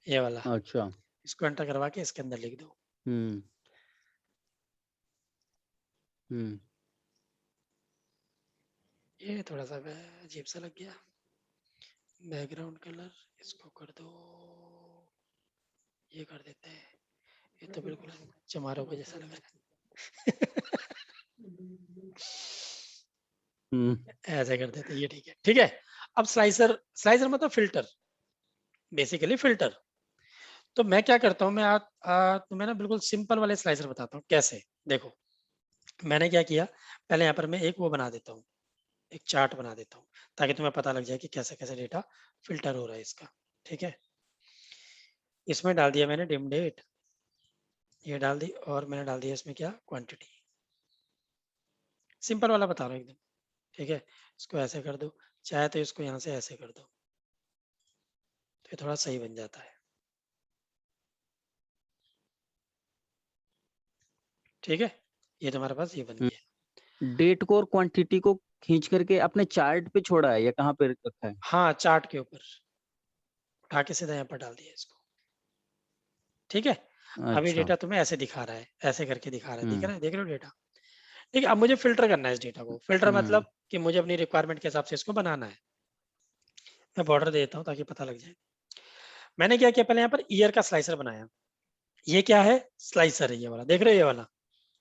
ये वाला, अच्छा। इसको एंटर करवा के इसके अंदर लिख दो। हम्म हम्म ये थोड़ा सा अजीब सा लग गया, बैकग्राउंड कलर इसको कर दो, ये कर देते हैं। ये तो बिल्कुल चमारों को जैसा लग रहा हम्म है। ऐसे कर देते हैं, ये ठीक है, ठीक है। अब स्लाइसर, स्लाइसर मतलब फिल्टर, बेसिकली फिल्टर। तो मैं क्या करता हूँ, मैं तुम्हें ना बिल्कुल सिंपल वाले स्लाइसर बताता हूँ कैसे। देखो, मैंने क्या किया, पहले यहाँ पर मैं एक वो बना देता हूँ, एक चार्ट बना देता हूँ, ताकि तुम्हें पता लग जाए कि कैसे कैसे डेटा फिल्टर हो रहा है इसका। ठीक है, इसमें डाल दिया मैंने डिम डेट, ये डाल दी, और मैंने डाल दिया इसमें क्या, क्वांटिटी। सिंपल वाला बता रहा हूँ एकदम। ठीक है, इसको ऐसे कर दो, चाहे तो इसको यहाँ से ऐसे कर दो, तो ये थोड़ा सही बन जाता है। ठीक है, ये तुम्हारे पास ये बन गया। डेट को और क्वांटिटी को खींच करके अपने चार्ट पे छोड़ा है या कहाँ पे रखा है? हाँ, चार्ट के ऊपर उठा के सीधा यहाँ पर डाल दिया इसको। ठीक है, अभी अच्छा। डेटा तुम्हें ऐसे दिखा रहा है, ऐसे करके दिखा रहा है, दिख हम्म रहा है, देख रहे हो डेटा। ठीक है, अब मुझे फिल्टर करना है इस डेटा को। फिल्टर हम्म मतलब कि मुझे अपनी रिक्वायरमेंट के हिसाब से इसको बनाना है। मैं बॉर्डर देता हूँ ताकि पता लग जाए। मैंने क्या किया, पहले यहाँ पर ईयर का स्लाइसर बनाया। ये क्या है, स्लाइसर है, ये वाला देख रहे हो, ये वाला,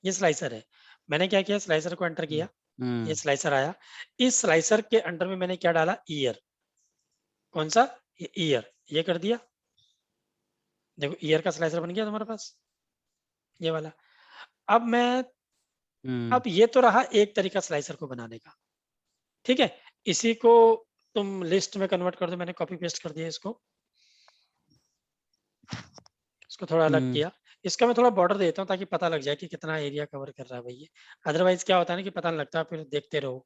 ये स्लाइसर है। मैंने क्या किया, स्लाइसर को एंटर किया, ये हम्म स्लाइसर आया। इस स्लाइसर के अंडर में मैंने क्या डाला, ईयर। कौन सा, ये ईयर, ये कर दिया। देखो, ईयर का स्लाइसर बन गया तुम्हारे पास, ये वाला। अब मैं, हम्म अब ये तो रहा एक तरीका स्लाइसर को बनाने का। ठीक है, इसी को तुम लिस्ट में कन्वर्ट कर दो। मैंने कॉपी पेस्ट कर दिया इसको, इसको थोड़ा अलग हम्म किया। इसका मैं थोड़ा बॉर्डर देता हूँ ताकि पता लग जाए कि कितना एरिया कवर कर रहा है भाई ये। अदरवाइज क्या होता है ना कि पता नहीं लगता, फिर देखते रहो।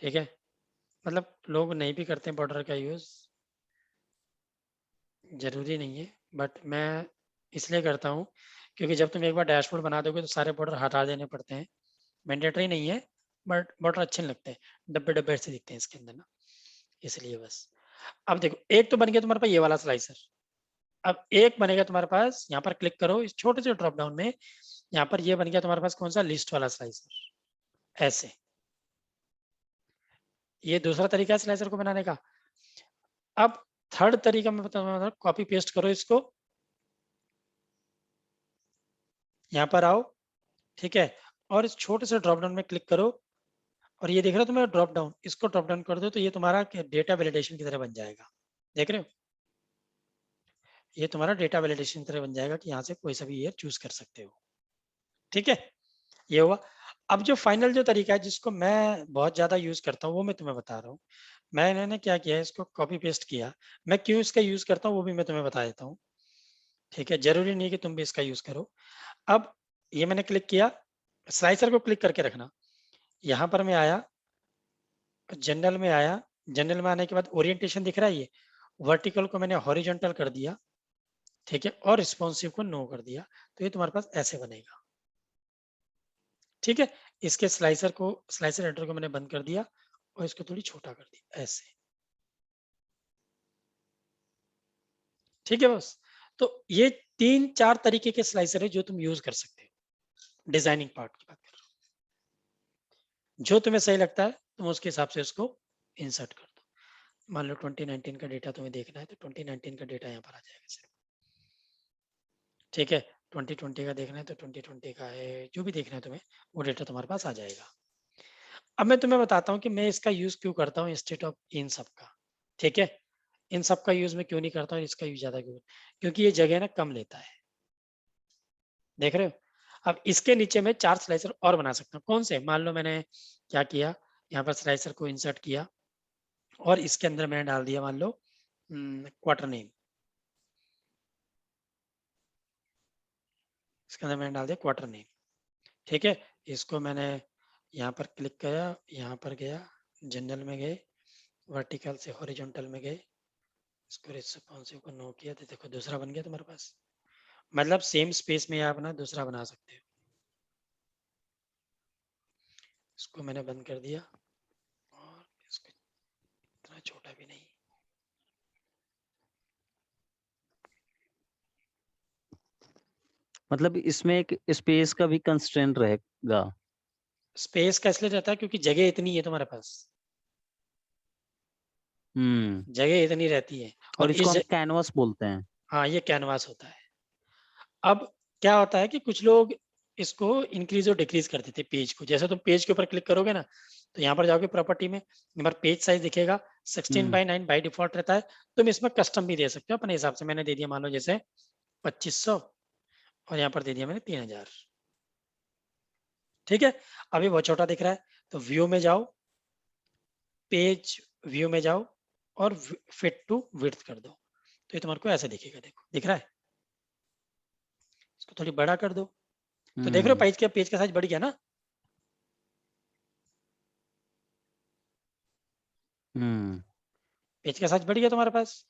ठीक है, मतलब लोग नहीं भी करते हैं बॉर्डर का यूज, जरूरी नहीं है, बट मैं इसलिए करता हूँ क्योंकि जब तुम एक बार डैशबोर्ड बना दोगे तो सारे बॉर्डर हटा देने पड़ते हैं। मैंडेटरी नहीं है, बट बॉर्डर अच्छे नहीं लगते, डब्बे डब्बे से दिखते हैं इसके अंदर ना, इसलिए बस। अब देखो, एक तो बन गया तुम्हारे पास ये वाला स्लाइसर। अब एक बनेगा तुम्हारे पास, यहाँ पर क्लिक करो इस छोटे से ड्रॉप डाउन में, यहाँ पर ये बन गया तुम्हारे पास कौन सा, लिस्ट वाला स्लाइसर। ऐसे, ये दूसरा तरीका है स्लाइसर को बनाने का। अब थर्ड तरीका मैं बताऊंगा, कॉपी पेस्ट करो इसको, यहाँ पर आओ। ठीक है, और इस छोटे से ड्रॉप डाउन में क्लिक करो, और ये देख रहे हो तुम्हारा ड्रॉप डाउन, इसको ड्रॉप डाउन कर दो, तो ये तुम्हारा डेटा वैलिडेशन की तरह बन जाएगा। देख रहे हो, ये तुम्हारा डेटा वैलिडेशन की तरह बन जाएगा कि यहाँ से कोई सा भी ईयर चूज कर सकते हो। ठीक है, ये हुआ। अब जो फाइनल जो तरीका है जिसको मैं बहुत ज्यादा यूज करता हूँ, वो मैं तुम्हें बता रहा हूँ। मैंने क्या किया है, इसको कॉपी पेस्ट किया। मैं क्यों इसका यूज करता हूँ वो भी मैं तुम्हें बता देता हूँ। ठीक है, जरूरी नहीं कि तुम भी इसका यूज करो। अब ये मैंने क्लिक किया, स्लाइसर को क्लिक करके रखना। यहाँ पर मैं आया, जनरल में आया, जनरल में आने के बाद ओरिएंटेशन दिख रहा है, ये वर्टिकल को मैंने हॉरिजॉन्टल कर दिया। ठीक है, और रिस्पॉन्सिव को नो कर दिया, तो ये तुम्हारे पास ऐसे बनेगा। ठीक है, इसके स्लाइसर एडिटर को मैंने बंद कर दिया और इसको थोड़ी छोटा कर दिया ऐसे। ठीक है बस। तो ये 3-4 तरीके के स्लाइसर है जो तुम यूज कर सकते हो। डिजाइनिंग पार्ट की बात कर रहा हूँ, जो तुम्हें सही लगता है तुम उसके हिसाब से उसको इंसर्ट कर दो। मान लो 2019 का डेटा तुम्हें देखना है तो 2019 का डेटा यहाँ पर आ जाएगा सिर्फ। ठीक है, 2020 का देखना है तो 2020 का है, जो भी देखना है तुम्हें वो डेटा तुम्हारे पास आ जाएगा। अब मैं तुम्हें बताता हूँ कि मैं इसका यूज क्यों करता हूँ इंस्टेड ऑफ इन सब का। ठीक है, इन सब का यूज मैं क्यों नहीं करता हूँ, इसका यूज ज्यादा क्यों, क्योंकि ये जगह ना कम लेता है। देख रहे हो, अब इसके नीचे मैं 4 स्लाइसर और बना सकता हूँ। कौन से, मान लो मैंने क्या किया, यहाँ पर स्लाइसर को इंसर्ट किया और इसके अंदर मैंने डाल दिया मान लो क्वार्टर नेम। इसके अंदर मैंने डाल दिया क्वार्टर नेम। ठीक है, इसको मैंने यहाँ पर क्लिक किया, यहाँ पर गया, जनरल में गए, वर्टिकल से हॉरिजॉन्टल में गए, इसको रिस्पॉन्सिव को नो किया तो देखो दूसरा बन गया तुम्हारे पास। मतलब सेम स्पेस में आप ना दूसरा बना सकते हो। इसको मैंने बंद कर दिया और इसको इतना छोटा भी नहीं। मतलब इसमें एक स्पेस का भी कंस्ट्रेंट रहेगा। स्पेस का इसलिए रहता है क्योंकि जगह इतनी है तुम्हारे पास, जगह इतनी रहती है। और और इसको हम कैनवास बोलते हैं। हाँ, ये कैनवास होता है। अब क्या होता है कि कुछ लोग इसको इंक्रीज और डिक्रीज कर देते हैं पेज को। जैसे तुम पेज के ऊपर क्लिक करोगे ना तो यहाँ पर जाओगे प्रॉपर्टी में, यहाँ पर पेज साइज दिखेगा 16:9 बाई डिफॉल्ट रहता है। तुम इसमें कस्टम भी दे सकते हो अपने हिसाब से। मैंने दे दिया मान लो जैसे 2500 और यहाँ पर दे दिया मैंने 3000। ठीक है, अभी बहुत छोटा दिख रहा है तो व्यू में जाओ, पेज व्यू में जाओ और फिट टू विड्थ कर दो तो ये तुम्हारे को ऐसे दिखेगा। देखो दिख रहा है, इसको थोड़ी बड़ा कर दो तो देख रहे हो पेज का साइज बढ़ गया ना। पेज का साइज बढ़ गया तुम्हारे पास।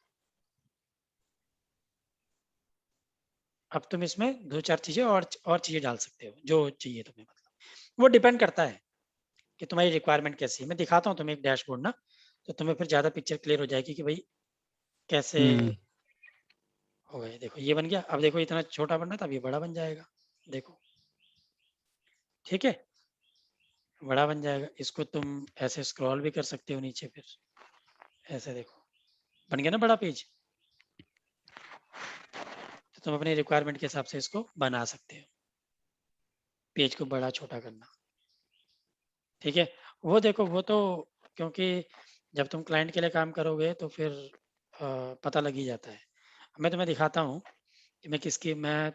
अब तुम इसमें 2-4 चीजें और चीजें डाल सकते हो जो चाहिए तुम्हें। मतलब वो डिपेंड करता है कि तुम्हारी रिक्वायरमेंट कैसी है। मैं दिखाता हूँ तुम्हें एक डैशबोर्ड ना, तो तुम्हें फिर ज्यादा पिक्चर क्लियर हो जाएगी कि भाई कैसे हो गए। देखो ये बन गया, अब देखो इतना छोटा बनना था, अब ये बड़ा बन जाएगा। देखो ठीक है, बड़ा बन जाएगा। इसको तुम ऐसे स्क्रॉल भी कर सकते हो नीचे, फिर ऐसे देखो बन गया ना बड़ा पेज। तो तुम अपने रिक्वायरमेंट के हिसाब से इसको बना सकते हो, पेज को बड़ा छोटा करना। ठीक है, वो देखो वो तो क्योंकि जब तुम क्लाइंट के लिए काम करोगे तो फिर पता लग ही जाता है। मैं तुम्हें दिखाता हूँ कि मैं